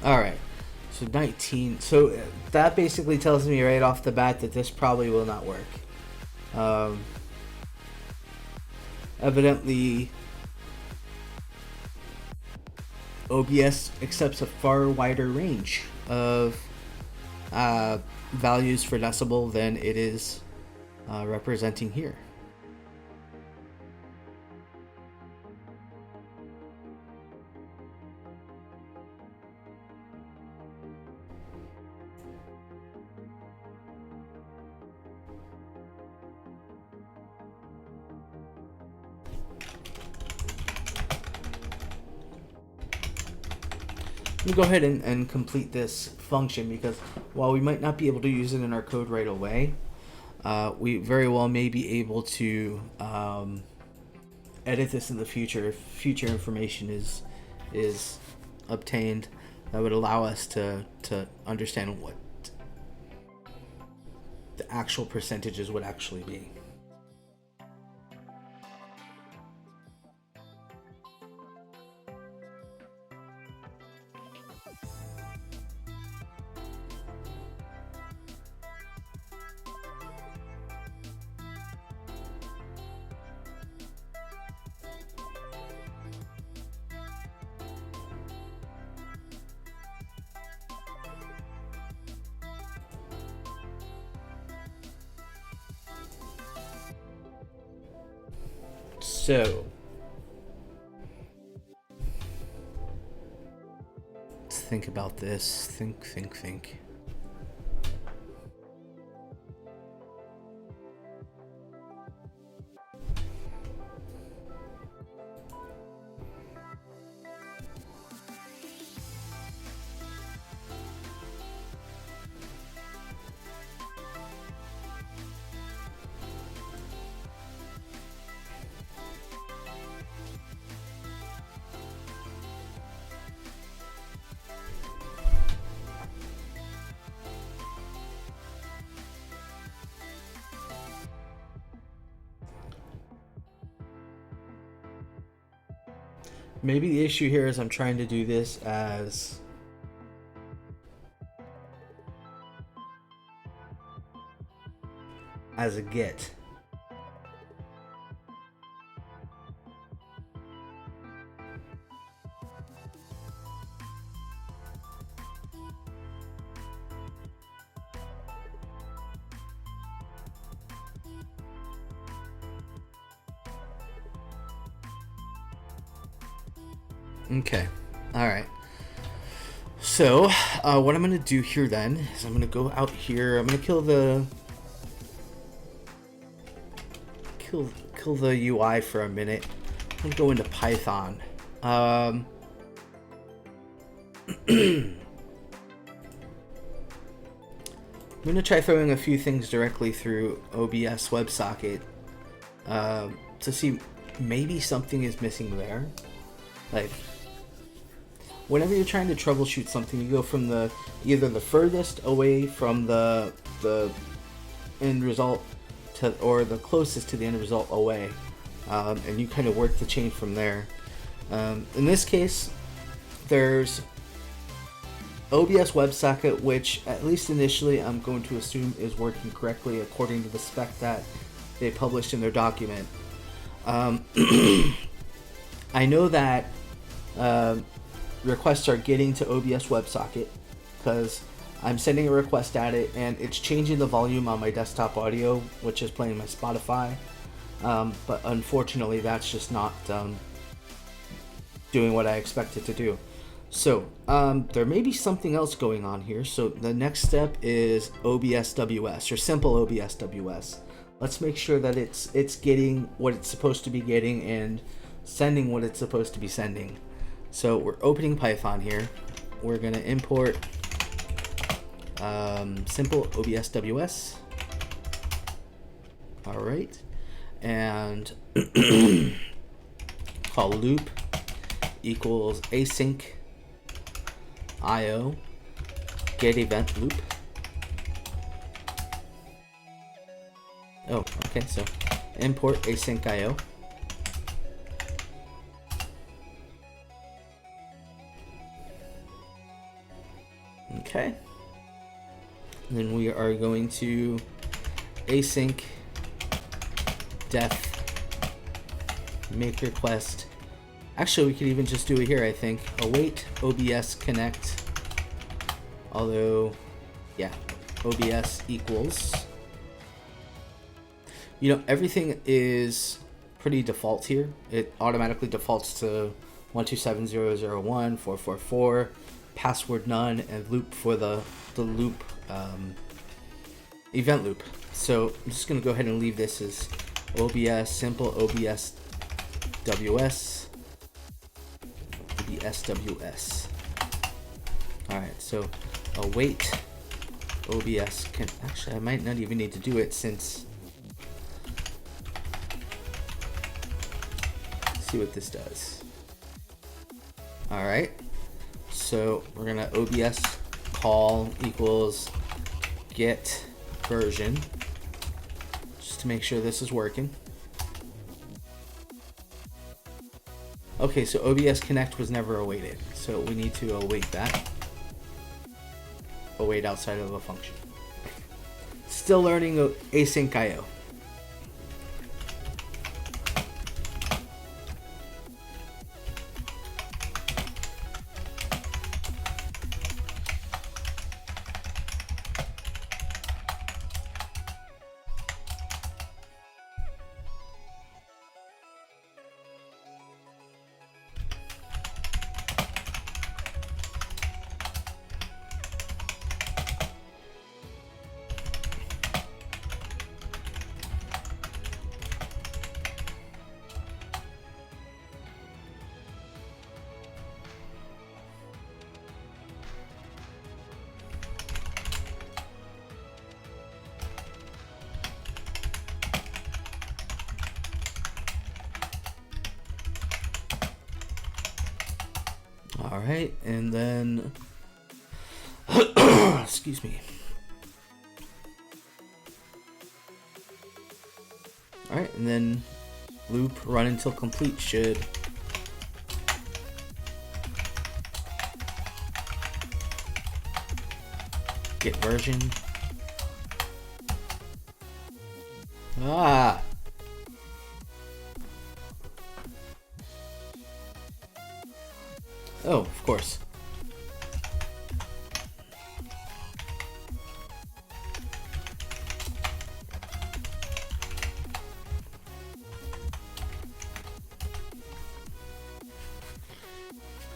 Alright, so 19. So that basically tells me right off the bat that this probably will not work. Evidently, OBS accepts a far wider range of values for decibel than it is representing here. Let me go ahead and complete this function, because while we might not be able to use it in our code right away, we very well may be able to edit this in the future if future information is obtained that would allow us to understand what the actual percentages would actually be. So let's think about this. Think. Maybe the issue here is I'm trying to do this as a get. Okay, all right. So what I'm gonna do here then is I'm gonna go out here. I'm gonna kill the UI for a minute. I'm gonna go into Python. I'm gonna try throwing a few things directly through OBS WebSocket to see maybe something is missing there. Like, whenever you're trying to troubleshoot something, you go from either the furthest away from the end result or the closest to the end result away, and you kind of work the chain from there. In this case, there's OBS WebSocket, which at least initially I'm going to assume is working correctly according to the spec that they published in their document. I know that requests are getting to OBS WebSocket because I'm sending a request at it and it's changing the volume on my desktop audio, which is playing my Spotify. But unfortunately, that's just not doing what I expect it to do. So there may be something else going on here. So the next step is OBS WS, or simple OBS WS. Let's make sure that it's getting what it's supposed to be getting and sending what it's supposed to be sending. So we're opening Python here. We're gonna import simple OBS WS. All right, and call loop equals async IO get event loop. Oh, okay, so import async IO. Okay. And then we are going to async def make request. Actually, we could even just do it here, I think. Await OBS connect. Although, yeah, OBS equals. You know, everything is pretty default here. It automatically defaults to 127.0.0.1.4.4.4, password none, and loop for the loop event loop. So I'm just gonna go ahead and leave this as OBS simple OBS WS OBS WS. All right, so await OBS can actually I might not even need to do it since. See what this does. All right, so we're gonna OBS call equals get version just to make sure this is working. Okay, so OBS connect was never awaited, so we need to await that. Await outside of a function. Still learning async IO. All right, and then excuse me. All right, and then loop run until complete should get version. Ah. Oh, of course.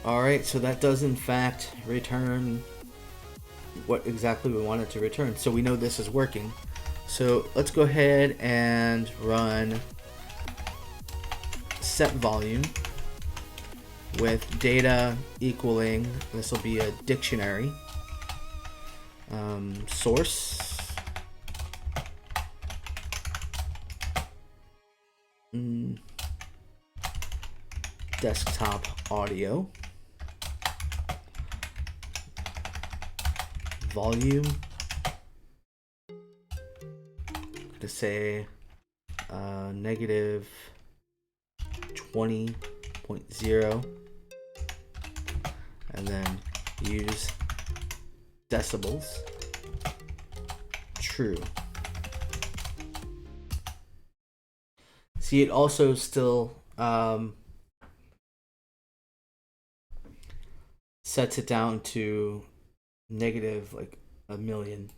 Alright, so that does in fact return what exactly we want it to return. So we know this is working. So let's go ahead and run set volume with data equaling, this will be a dictionary, source, desktop audio, volume, to say negative 20.0, and then use decibels, true. See, it also still sets it down to negative like a million.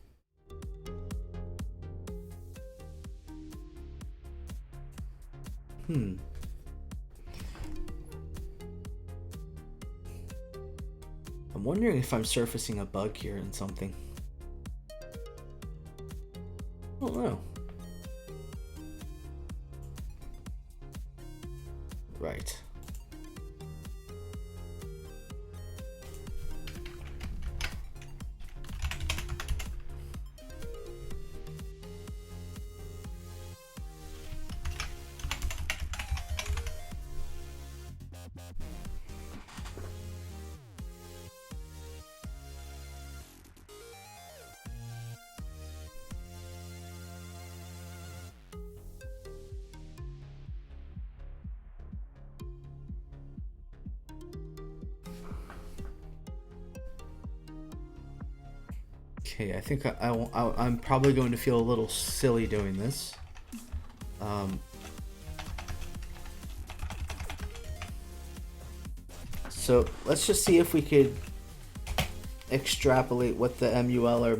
I'm wondering if I'm surfacing a bug here in something. I don't know. Right. Okay, I think I'm probably going to feel a little silly doing this. So let's just see if we could extrapolate what the MUL or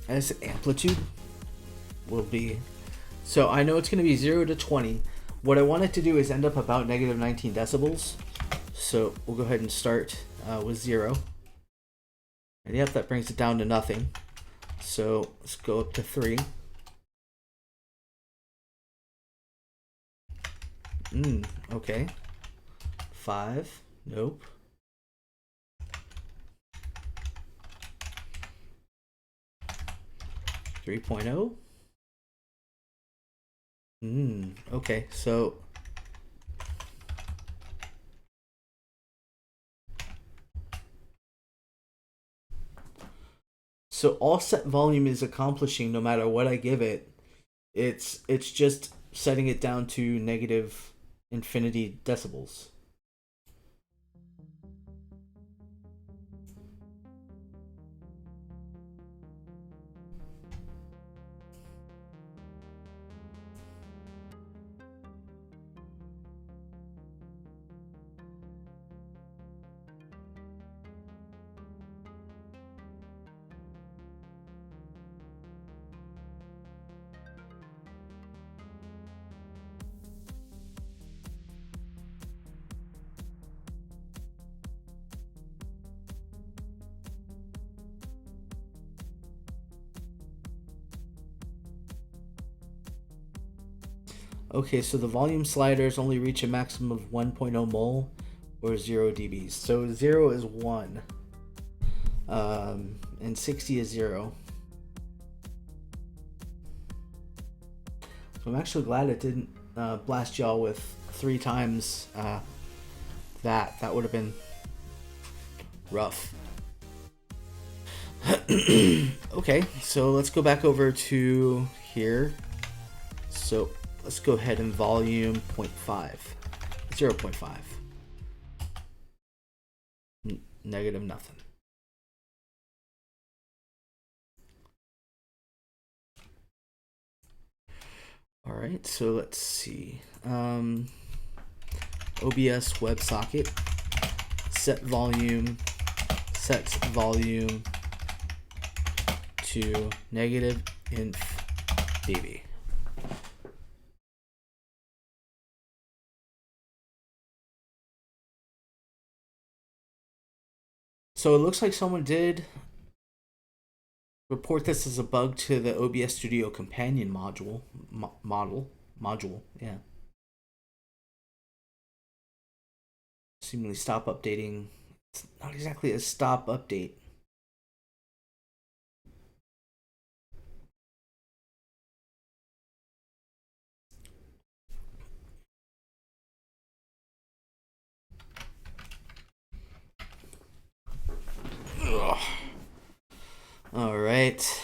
as amplitude will be. So I know it's going to be 0 to 20. What I want it to do is end up about negative 19 decibels. So we'll go ahead and start with 0. And yep, that brings it down to nothing. So let's go up to 3. Okay. 5. Nope. 3.0. Okay, so all set volume is accomplishing, no matter what I give it, it's just setting it down to negative infinity decibels. Okay, so the volume sliders only reach a maximum of 1.0 mole or 0 dBs. So 0 is 1, and 60 is 0. So I'm actually glad it didn't blast y'all with 3 times That would have been rough. Okay, so let's go back over to here. So let's go ahead and volume 0.5, 0.5, negative nothing. All right, so let's see. OBS WebSocket sets volume to negative inf dB. So it looks like someone did report this as a bug to the OBS Studio companion module. Yeah. Seemingly stop updating. It's not exactly a stop update. Ugh. All right.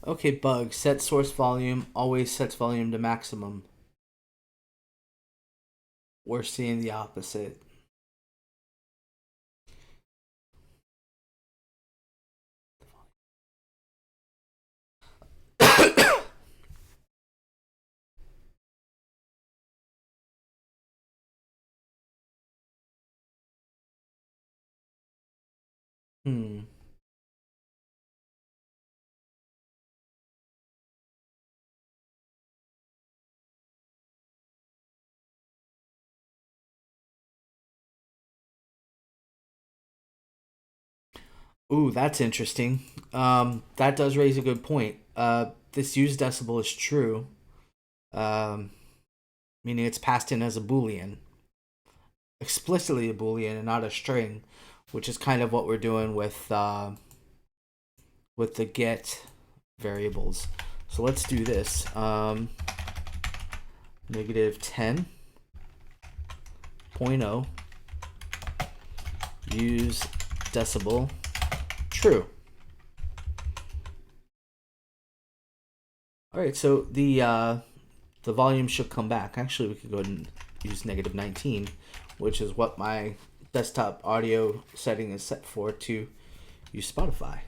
Okay, bug. Set source volume. Always sets volume to maximum. We're seeing the opposite. Ooh, that's interesting. That does raise a good point. This use decibel is true, meaning it's passed in as a boolean, explicitly a boolean and not a string, which is kind of what we're doing with the get variables. So let's do this. Negative 10.0 use decibel true. All right, so the volume should come back. Actually, we could go ahead and use negative 19, which is what my desktop audio setting is set for to use Spotify.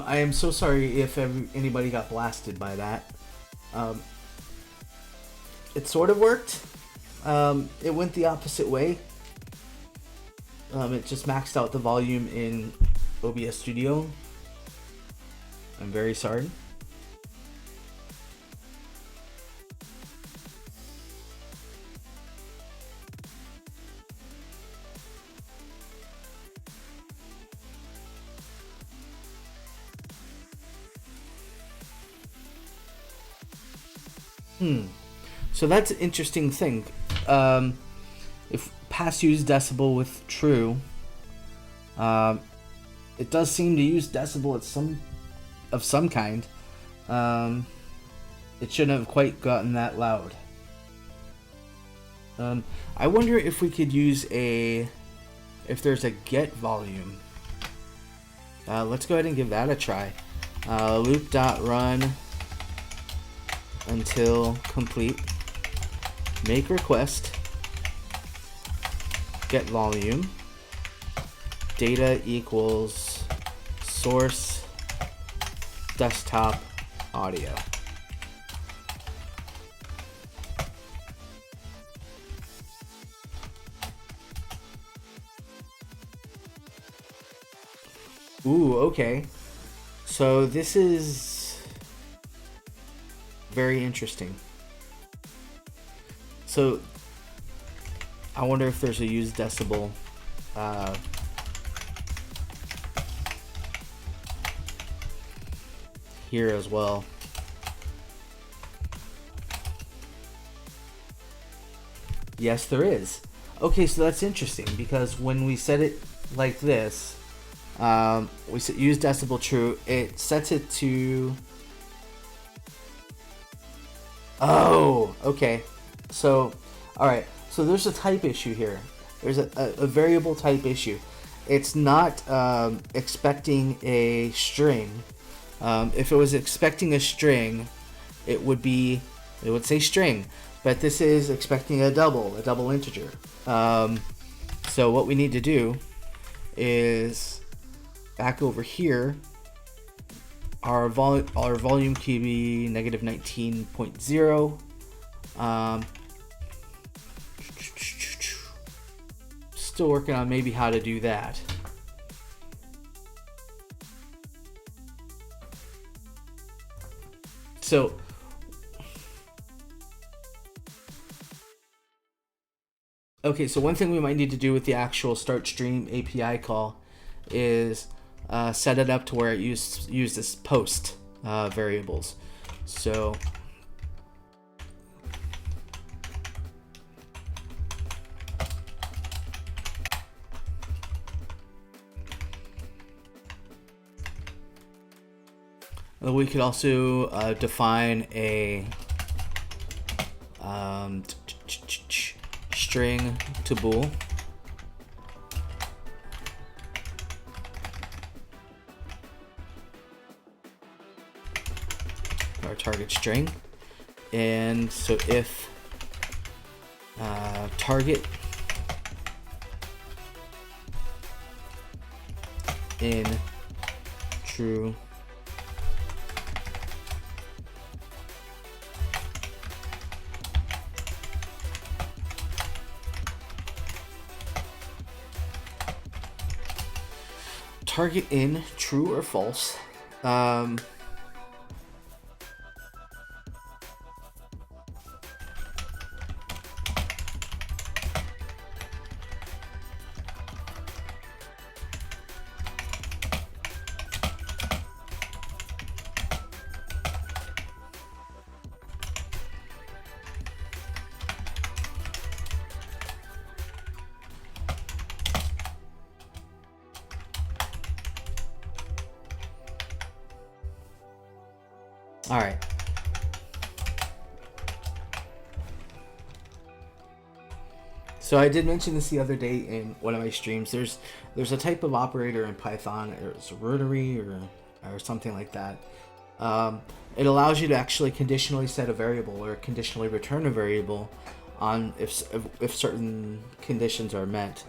I am so sorry if anybody got blasted by that. It sort of worked. It went the opposite way. It just maxed out the volume in OBS Studio. I'm very sorry. So that's an interesting thing. If pass use decibel with true, it does seem to use decibel of some kind. It shouldn't have quite gotten that loud. I wonder if we could use if there's a get volume. Let's go ahead and give that a try. Loop.run until complete. Make request. Get volume. Data equals source desktop audio. Ooh, okay. So this is Very interesting. So I wonder if there's a use decibel here as well. Yes, there is. Okay, so that's interesting because when we set it like this, we set use decibel true, it sets it to... Oh, okay. So, alright, so there's a type issue here. There's a variable type issue. It's not expecting a string. If it was expecting a string, it would say string. But this is expecting a double integer. So what we need to do is back over here, our volume key negative 19.0. Still working on maybe how to do that. So okay, so one thing we might need to do with the actual start stream API call is set it up to where it uses post variables. So we could also define a string to bool. Our target string. And so if target in true target in true or false. All right. So I did mention this the other day in one of my streams. There's a type of operator in Python, it's a rotary or something like that. It allows you to actually conditionally set a variable or conditionally return a variable on if certain conditions are met.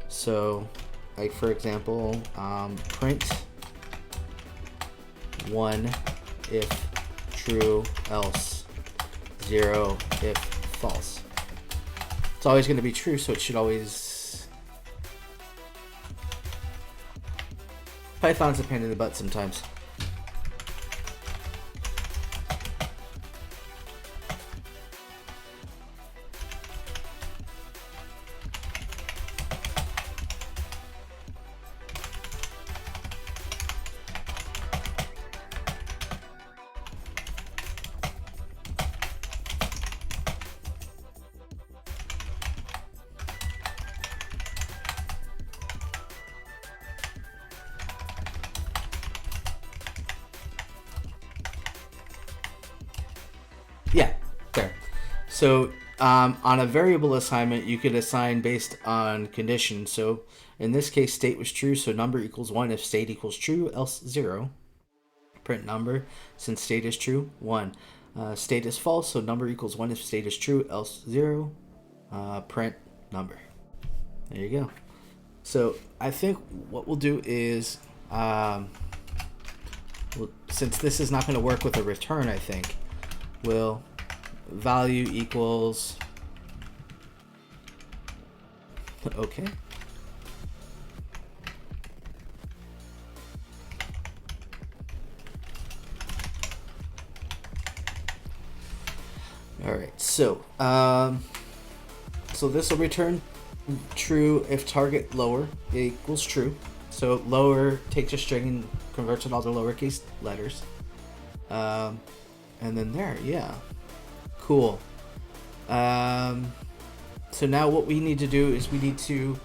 So, like for example, print 1 if true, else 0 if false. It's always going to be true, so it should always... Python's a pain in the butt sometimes. Yeah, there. So on a variable assignment, you could assign based on condition. So in this case, state was true, so number equals 1 if state equals true, else 0. Print number, since state is true, 1. State is false, so number equals 1 if state is true, else 0. Print number. There you go. So I think what we'll do is, since this is not going to work with a return, I think, will value equals okay. All right, so this will return true if target lower equals true. So lower takes a string and converts it all to lowercase letters. And then there, yeah, cool. So now what we need to do is we need to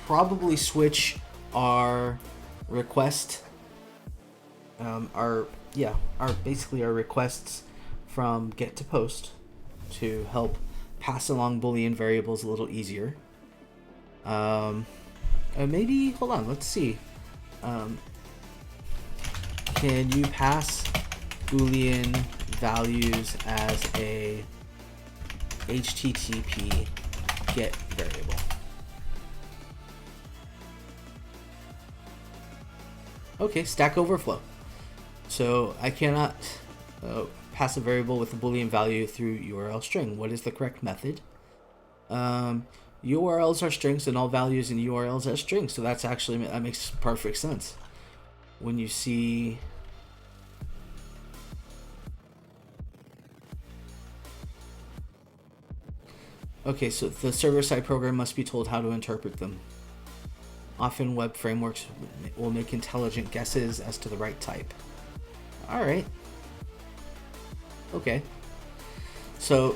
probably switch our request, our requests from get to post to help pass along Boolean variables a little easier. And maybe, hold on, let's see. Can you pass Boolean values as a HTTP get variable? Okay, Stack Overflow. So I cannot pass a variable with a Boolean value through URL string. What is the correct method? URLs are strings and all values in URLs are strings. So that makes perfect sense. When you see okay, so the server-side program must be told how to interpret them. Often web frameworks will make intelligent guesses as to the right type. All right. Okay. So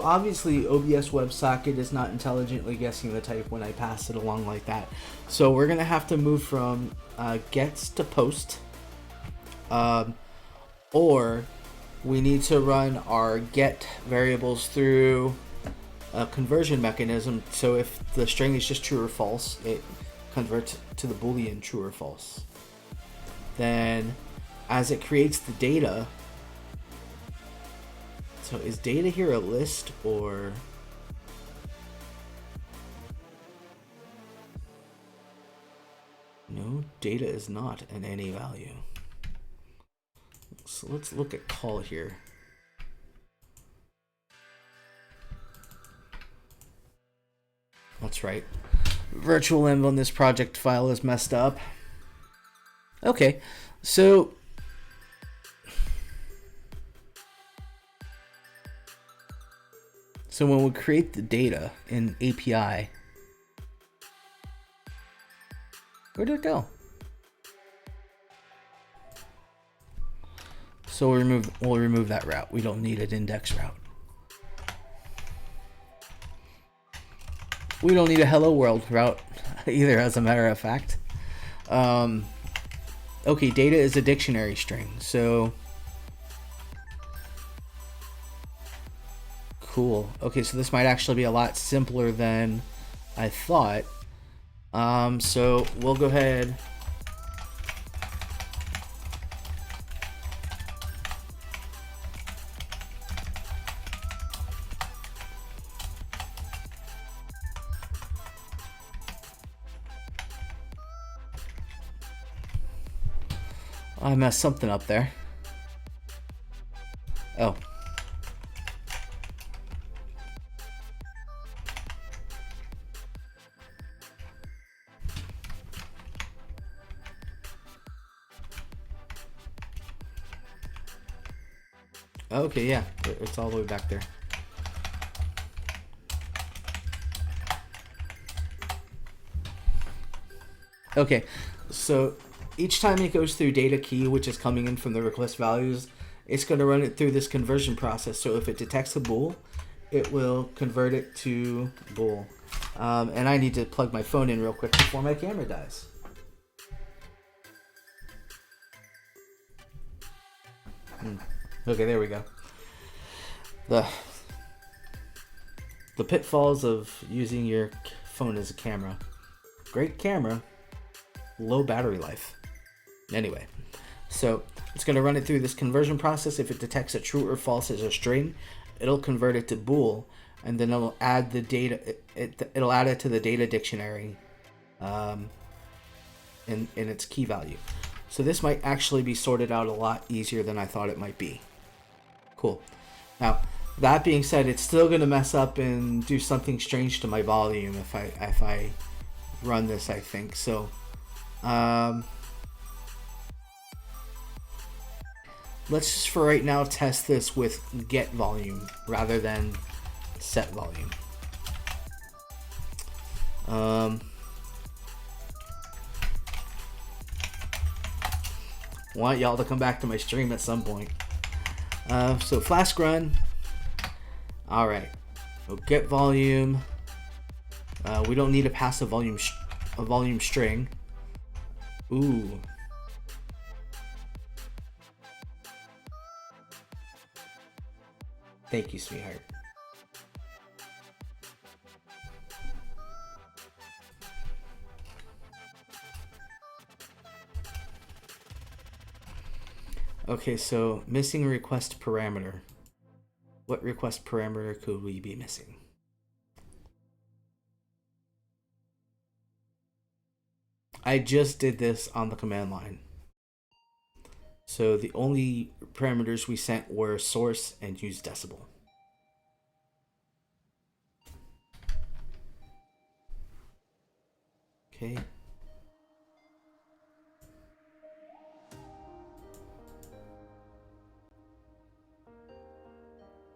obviously OBS WebSocket is not intelligently guessing the type when I pass it along like that. So we're gonna have to move from gets to post, or we need to run our get variables through a conversion mechanism. So if the string is just true or false, it converts to the Boolean true or false. Then as it creates the data, so is data here a list or no? Data is not an any value. So let's look at call here. That's right. Virtual env on this project file is messed up. Okay, so when we create the data in API, where did it go? So we'll remove that route. We don't need an index route. We don't need a hello world route either, as a matter of fact. Okay, data is a dictionary string, so cool. Okay, so this might actually be a lot simpler than I thought. So we'll go ahead. I messed something up there. Oh. Okay, yeah, it's all the way back there. Okay, so each time it goes through data key, which is coming in from the request values, it's going to run it through this conversion process. So if it detects a bool, it will convert it to bool. And I need to plug my phone in real quick before my camera dies. Okay, there we go. The pitfalls of using your phone as a camera. Great camera, low battery life. Anyway, so it's going to run it through this conversion process. If it detects a true or false as a string, it'll convert it to bool, and then it'll add the data. It'll add it to the data dictionary, in its key value. So this might actually be sorted out a lot easier than I thought it might be. Cool. Now, that being said, it's still going to mess up and do something strange to my volume if I run this, I think. So, let's just for right now test this with get volume rather than set volume. Want y'all to come back to my stream at some point. So Flask run. All right. So get volume. We don't need to pass a volume string. Ooh. Thank you, sweetheart. Okay, so missing request parameter. What request parameter could we be missing? I just did this on the command line. So the only parameters we sent were source and use decibel. Okay.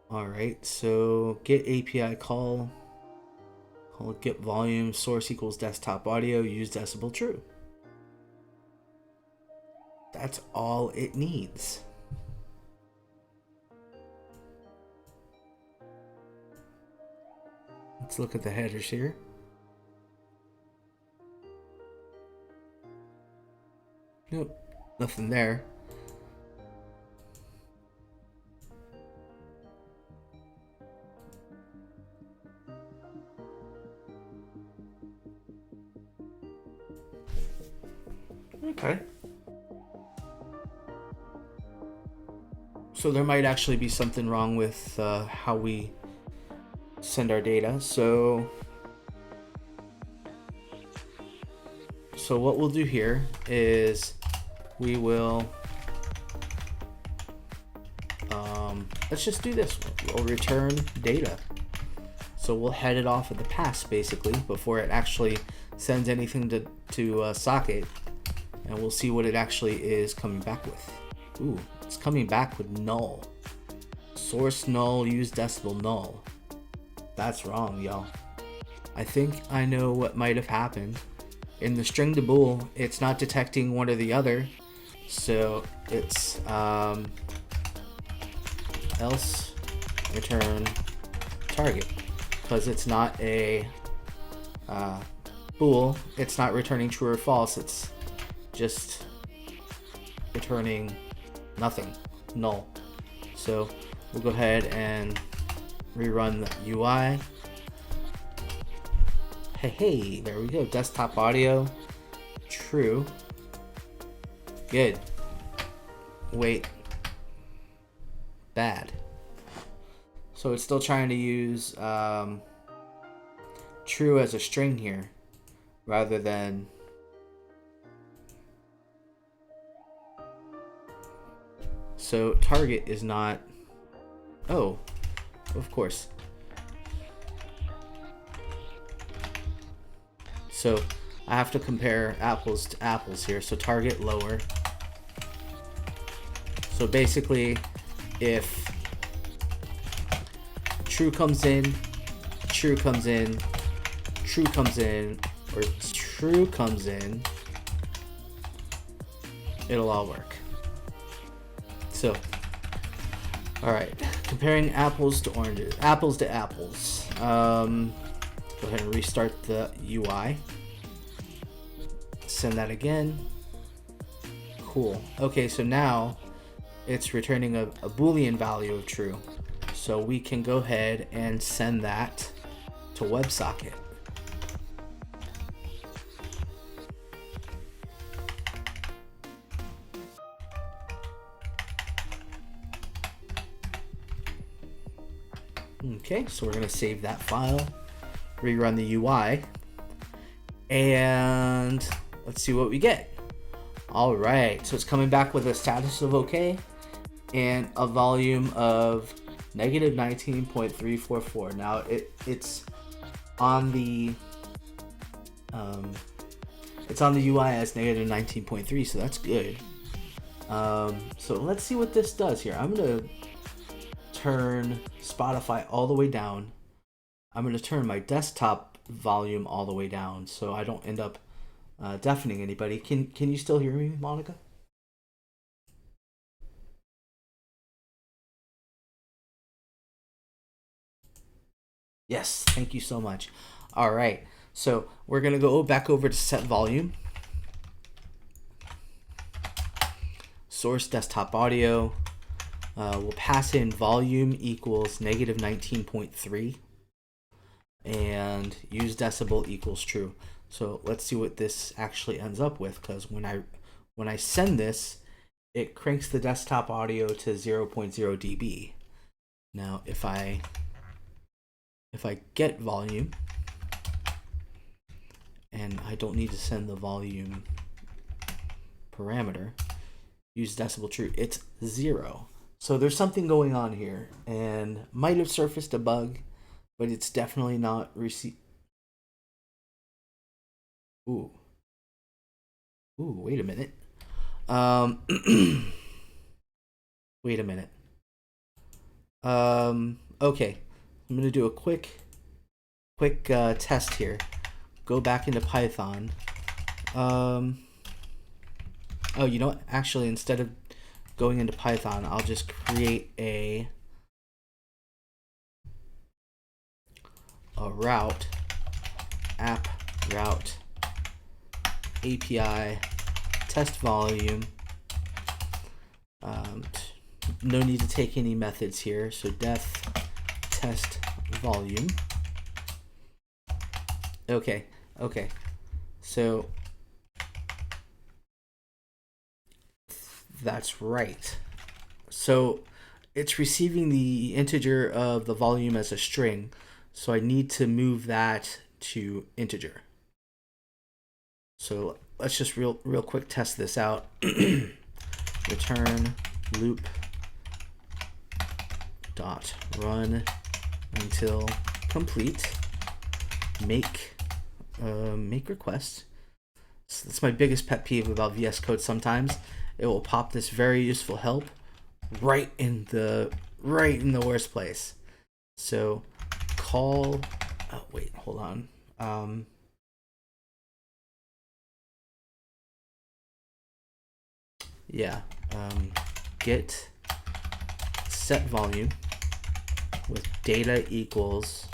All right, so get API call get volume, source equals desktop audio, use decibel, true. That's all it needs. Let's look at the headers here. Nope, nothing there. Okay. So there might actually be something wrong with how we send our data. So what we'll do here is we will let's just do this. We'll return data. So we'll head it off at the pass basically before it actually sends anything to socket, and we'll see what it actually is coming back with. Ooh, it's coming back with null. Source null, use decibel null. That's wrong, y'all. I think I know what might have happened. In the string to bool, it's not detecting one or the other, so it's else return target, because it's not a bool. It's not returning true or false. It's just returning nothing, null. So we'll go ahead and rerun the UI. Hey, there we go. Desktop audio, true. Good. Wait. Bad. So it's still trying to use true as a string here, rather than so target is not. Oh, of course. So I have to compare apples to apples here. So target lower. So basically, if true comes in, true comes in, true comes in, or true comes in, it'll all work. So, all right, comparing apples to oranges, apples to apples. Go ahead and restart the UI. Send that again. Cool. Okay, so now it's returning a Boolean value of true. So we can go ahead and send that to WebSocket. Okay, so we're going to save that file, rerun the UI, and let's see what we get. All right, so it's coming back with a status of OK and a volume of negative 19.344. Now it's on the UI as negative 19.3, so that's good. So let's see what this does here. I'm gonna turn Spotify all the way down. I'm gonna turn my desktop volume all the way down so I don't end up deafening anybody. Can you still hear me, Monica? Yes, thank you so much. All right, so we're gonna go back over to set volume, source desktop audio. We'll pass in volume equals negative 19.3 and use decibel equals true. So let's see what this actually ends up with, because when I send this, it cranks the desktop audio to 0.0 dB. Now if I get volume, and I don't need to send the volume parameter, use decibel true, it's 0. So there's something going on here, and might have surfaced a bug, but it's definitely not Ooh, wait a minute. Wait a minute. Okay, I'm gonna do a quick test here. Go back into Python. Oh, you know what? Actually, instead of going into Python, I'll just create a route app route API test volume. No need to take any methods here. So def test volume. Okay. So that's right. So it's receiving the integer of the volume as a string. So I need to move that to integer. So let's just real quick test this out. Return loop dot run until complete. Make request. So that's my biggest pet peeve about VS Code. Sometimes it will pop this very useful help right in the worst place. So call. Oh wait, hold on. Get set volume with data equals.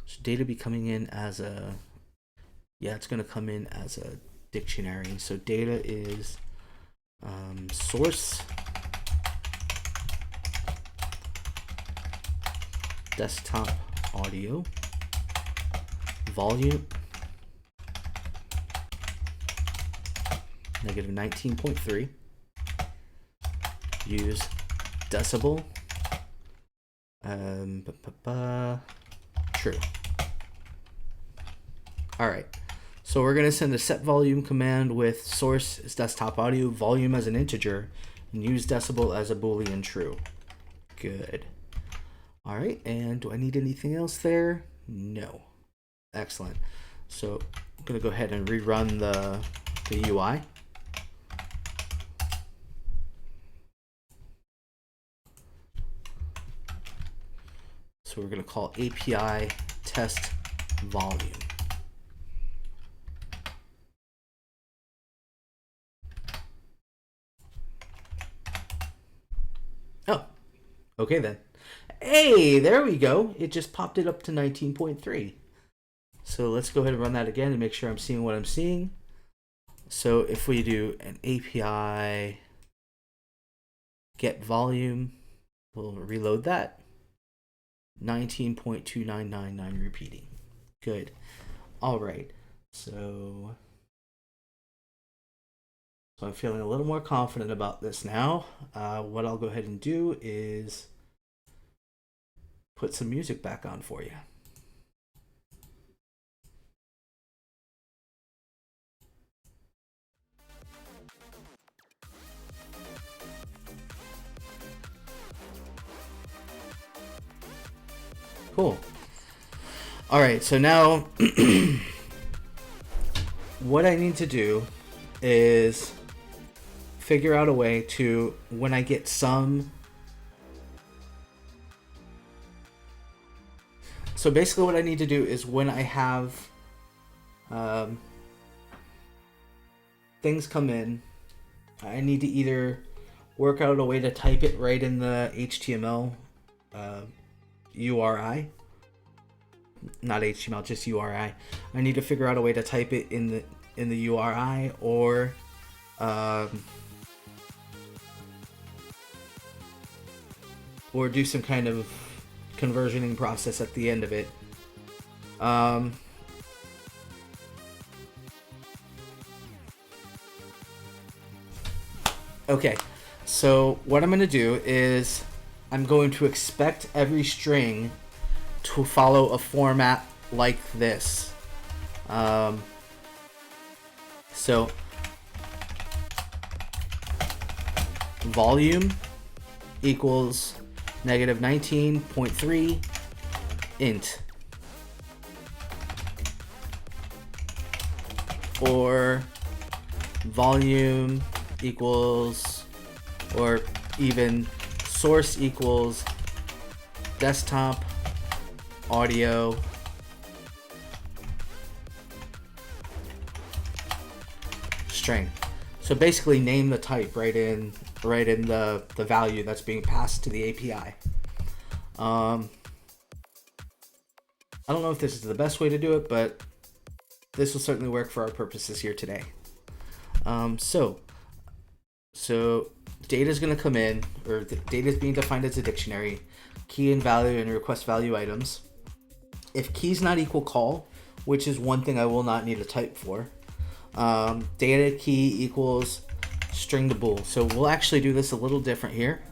Should data be coming in as a? Yeah, it's going to come in as a dictionary. So data is source desktop audio volume negative 19.3. Use decibel true. All right, so we're going to send a set volume command with source as desktop audio, volume as an integer, and use decibel as a boolean true. Good. All right, and do I need anything else there? No. Excellent. So I'm going to go ahead and rerun the UI. So we're going to call API test volume. Oh, okay then. Hey, there we go. It just popped it up to 19.3. So let's go ahead and run that again and make sure I'm seeing what I'm seeing. So if we do an API get volume, we'll reload that. 19.2999 repeating. Good. All right. So I'm feeling a little more confident about this now. What I'll go ahead and do is put some music back on for you. Cool. All right, so now what I need to do is figure out a way to, when I get some, so basically what I need to do is when I have things come in, I need to either work out a way to type it right in the HTML URI, not HTML, just URI. I need to figure out a way to type it in the URI, or do some kind of conversioning process at the end of it. Okay, so what I'm going to do is I'm going to expect every string to follow a format like this. So volume equals negative 19.3 int, or volume equals, or even source equals desktop audio string. So basically name the type right in the value that's being passed to the API. I don't know if this is the best way to do it, but this will certainly work for our purposes here today. So data is going to come in, or the data is being defined as a dictionary, key and value and request value items. If key is not equal call, which is one thing I will not need a type for, data key equals string to bool. So we'll actually do this a little different here.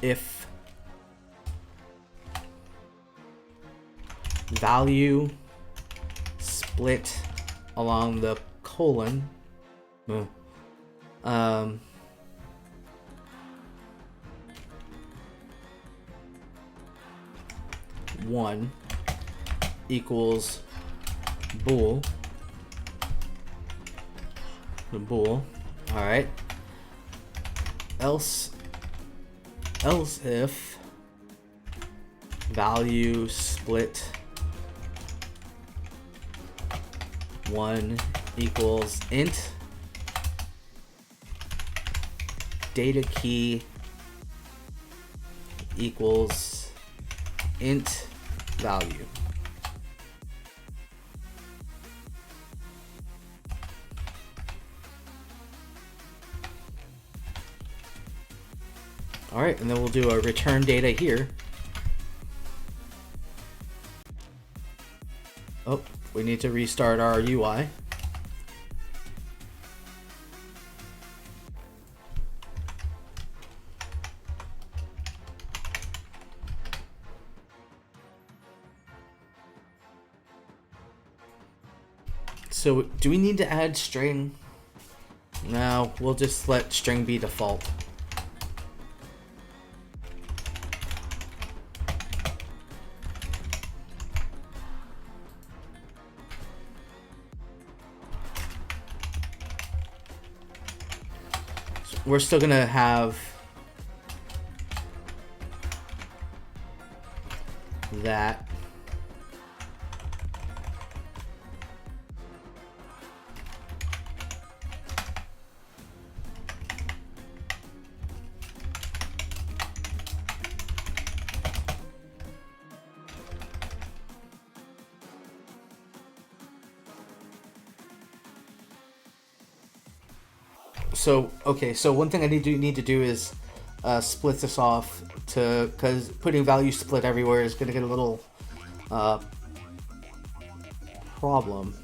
If value split along the colon, one equals bool, the bool. All right. Else if value split 1 equals int, data key equals int value. All right, and then we'll do a return data here. Oh, we need to restart our UI. So do we need to add string? No, we'll just let string be default. We're still gonna have that. So, okay, so one thing I need to do is split this off, because putting value split everywhere is going to get a little problem.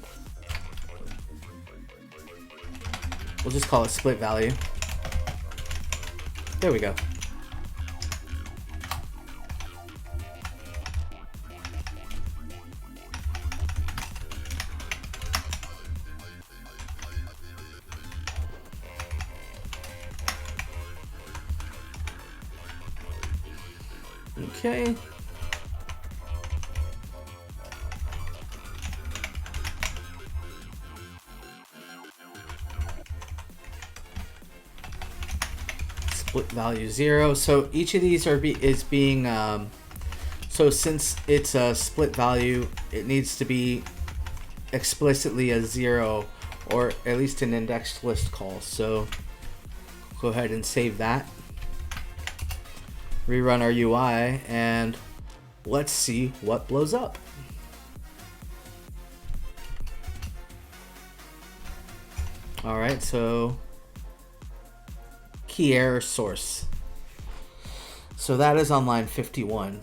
We'll just call it split value. There we go. Okay. Split value 0. So each of these is being so since it's a split value, it needs to be explicitly a 0 or at least an indexed list call. So go ahead and save that. Rerun our UI and let's see what blows up. All right, so key error source. So that is on line 51.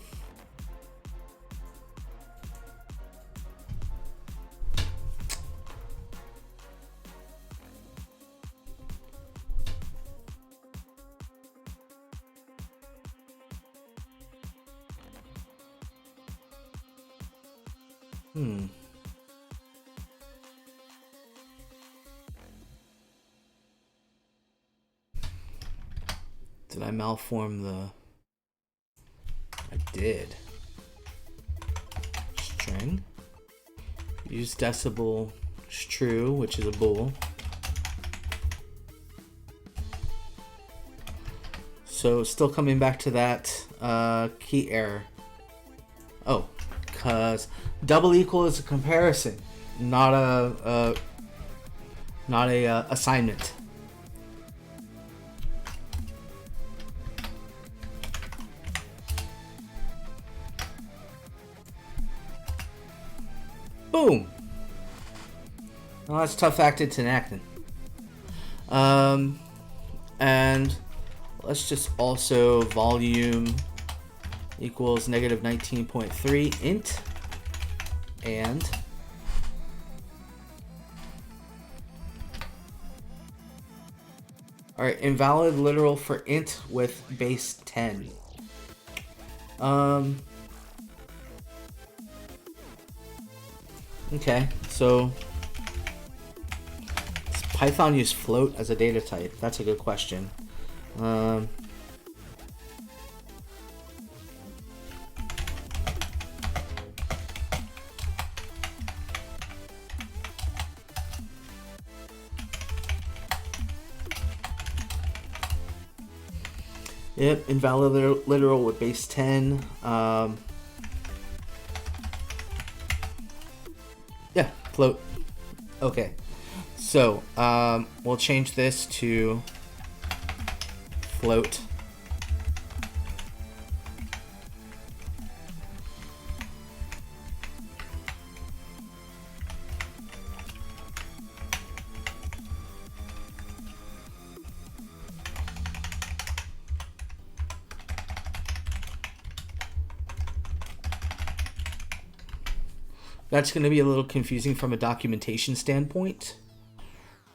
Did I malform the... I did. String. Use decibel true, which is a bool. So still coming back to that key error. Oh, because double equal is a comparison, not a assignment. Boom. Well, that's tough acted to enacting. And let's just also volume equals negative 19.3 int and all right, invalid literal for int with base 10. Okay, so does Python use float as a data type? That's a good question. Yep, invalid literal with base 10. Yeah, float. Okay, so we'll change this to float. That's going to be a little confusing from a documentation standpoint,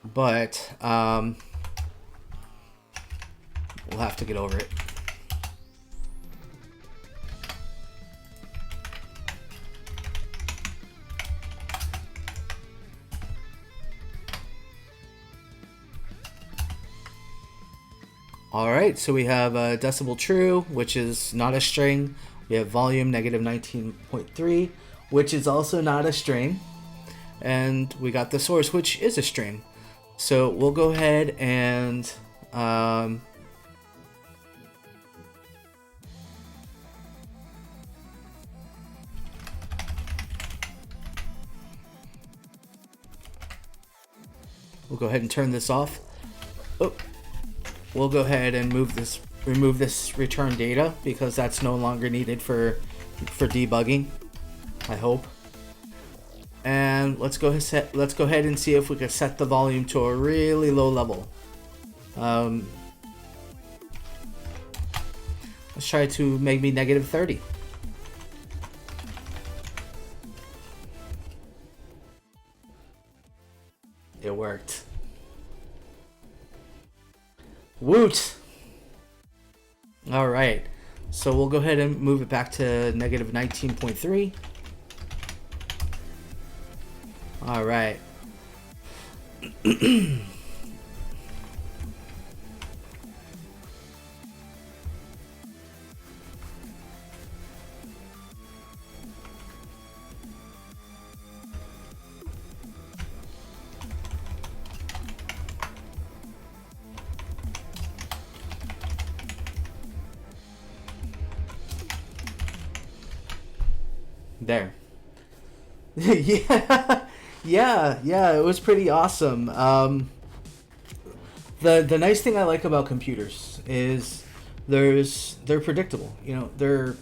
but we'll have to get over it. All right, so we have decibel true, which is not a string. We have volume negative 19.3. which is also not a string, and we got the source, which is a string. So we'll go ahead and we'll go ahead and turn this off. Oh, we'll go ahead and remove this return data because that's no longer needed for debugging, I hope. And let's go ahead and see if we can set the volume to a really low level. Let's try to make me negative 30. It worked. Woot! All right, so we'll go ahead and move it back to negative 19.3. All right. There. Yeah, yeah. It was pretty awesome. The nice thing I like about computers is they're predictable. You know, they're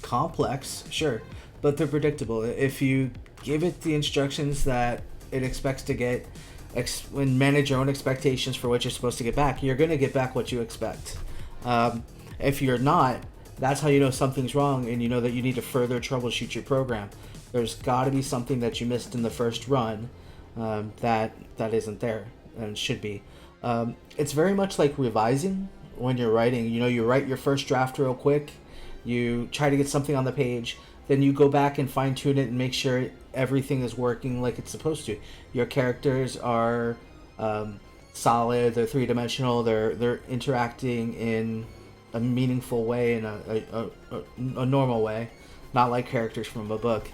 complex, sure, but they're predictable. If you give it the instructions that it expects to get, and manage your own expectations for what you're supposed to get back, you're gonna get back what you expect. If you're not, that's how you know something's wrong, and you know that you need to further troubleshoot your program. There's got to be something that you missed in the first run that isn't there and should be. It's very much like revising when you're writing. You know, you write your first draft real quick, you try to get something on the page, then you go back and fine tune it and make sure everything is working like it's supposed to. Your characters are solid, they're three-dimensional, they're interacting in a meaningful way, in a normal way, not like characters from a book.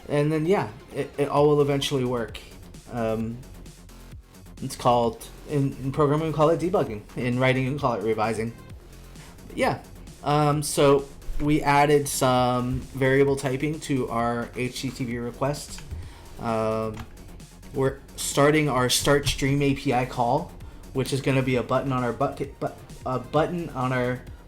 And then it all will eventually work. It's called, in programming we call it debugging, in writing we call it revising. So we added some variable typing to our HTTP request. We're starting our start stream API call, which is going to be a button on our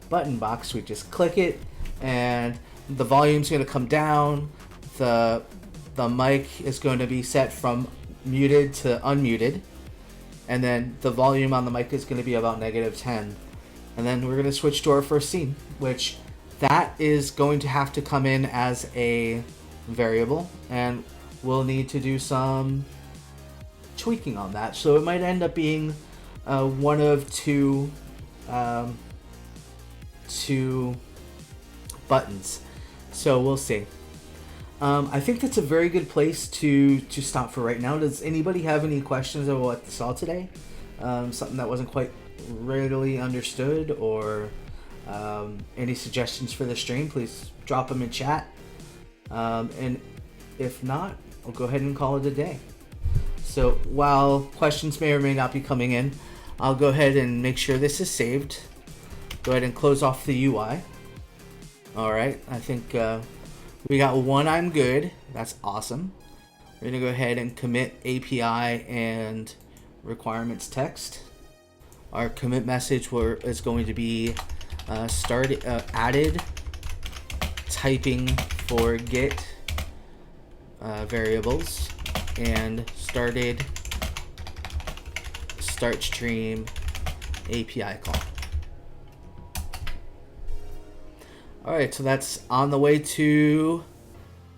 button box. We just click it, and the volume's going to come down. The mic is going to be set from muted to unmuted, and then the volume on the mic is going to be about -10. And then we're going to switch to our first scene, which that is going to have to come in as a variable, and we'll need to do some tweaking on that. So it might end up being one of two buttons. So we'll see. I think that's a very good place to stop for right now. Does anybody have any questions about what they saw today? Something that wasn't quite readily understood, or any suggestions for the stream, please drop them in chat. And if not, I'll go ahead and call it a day. So while questions may or may not be coming in, I'll go ahead and make sure this is saved. Go ahead and close off the UI. Alright, I think we got one I'm good. That's awesome. We're going to go ahead and commit API and requirements text. Our commit message is going to be added typing for get variables and started start stream API call. Alright, so that's on the way to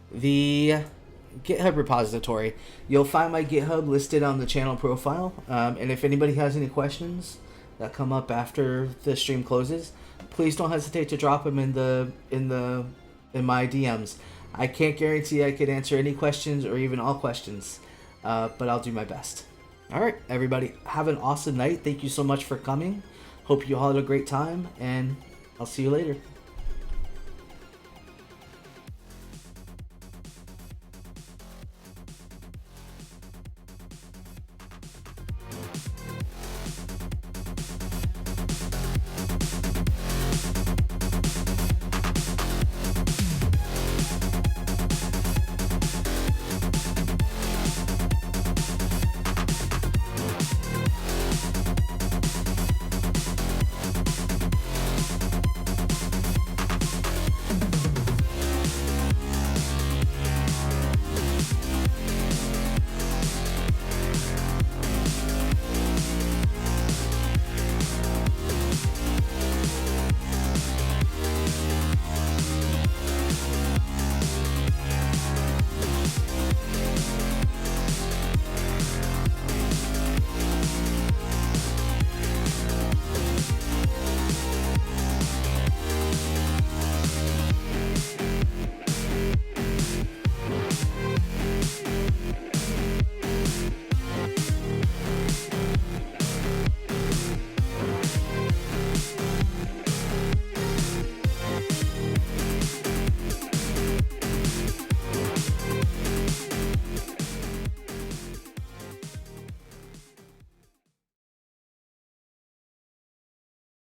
the GitHub repository. You'll find my GitHub listed on the channel profile, and if anybody has any questions that come up after the stream closes, please don't hesitate to drop them in my DMs. I can't guarantee I could answer any questions or even all questions, but I'll do my best. Alright, everybody, have an awesome night. Thank you so much for coming. Hope you all had a great time, and I'll see you later.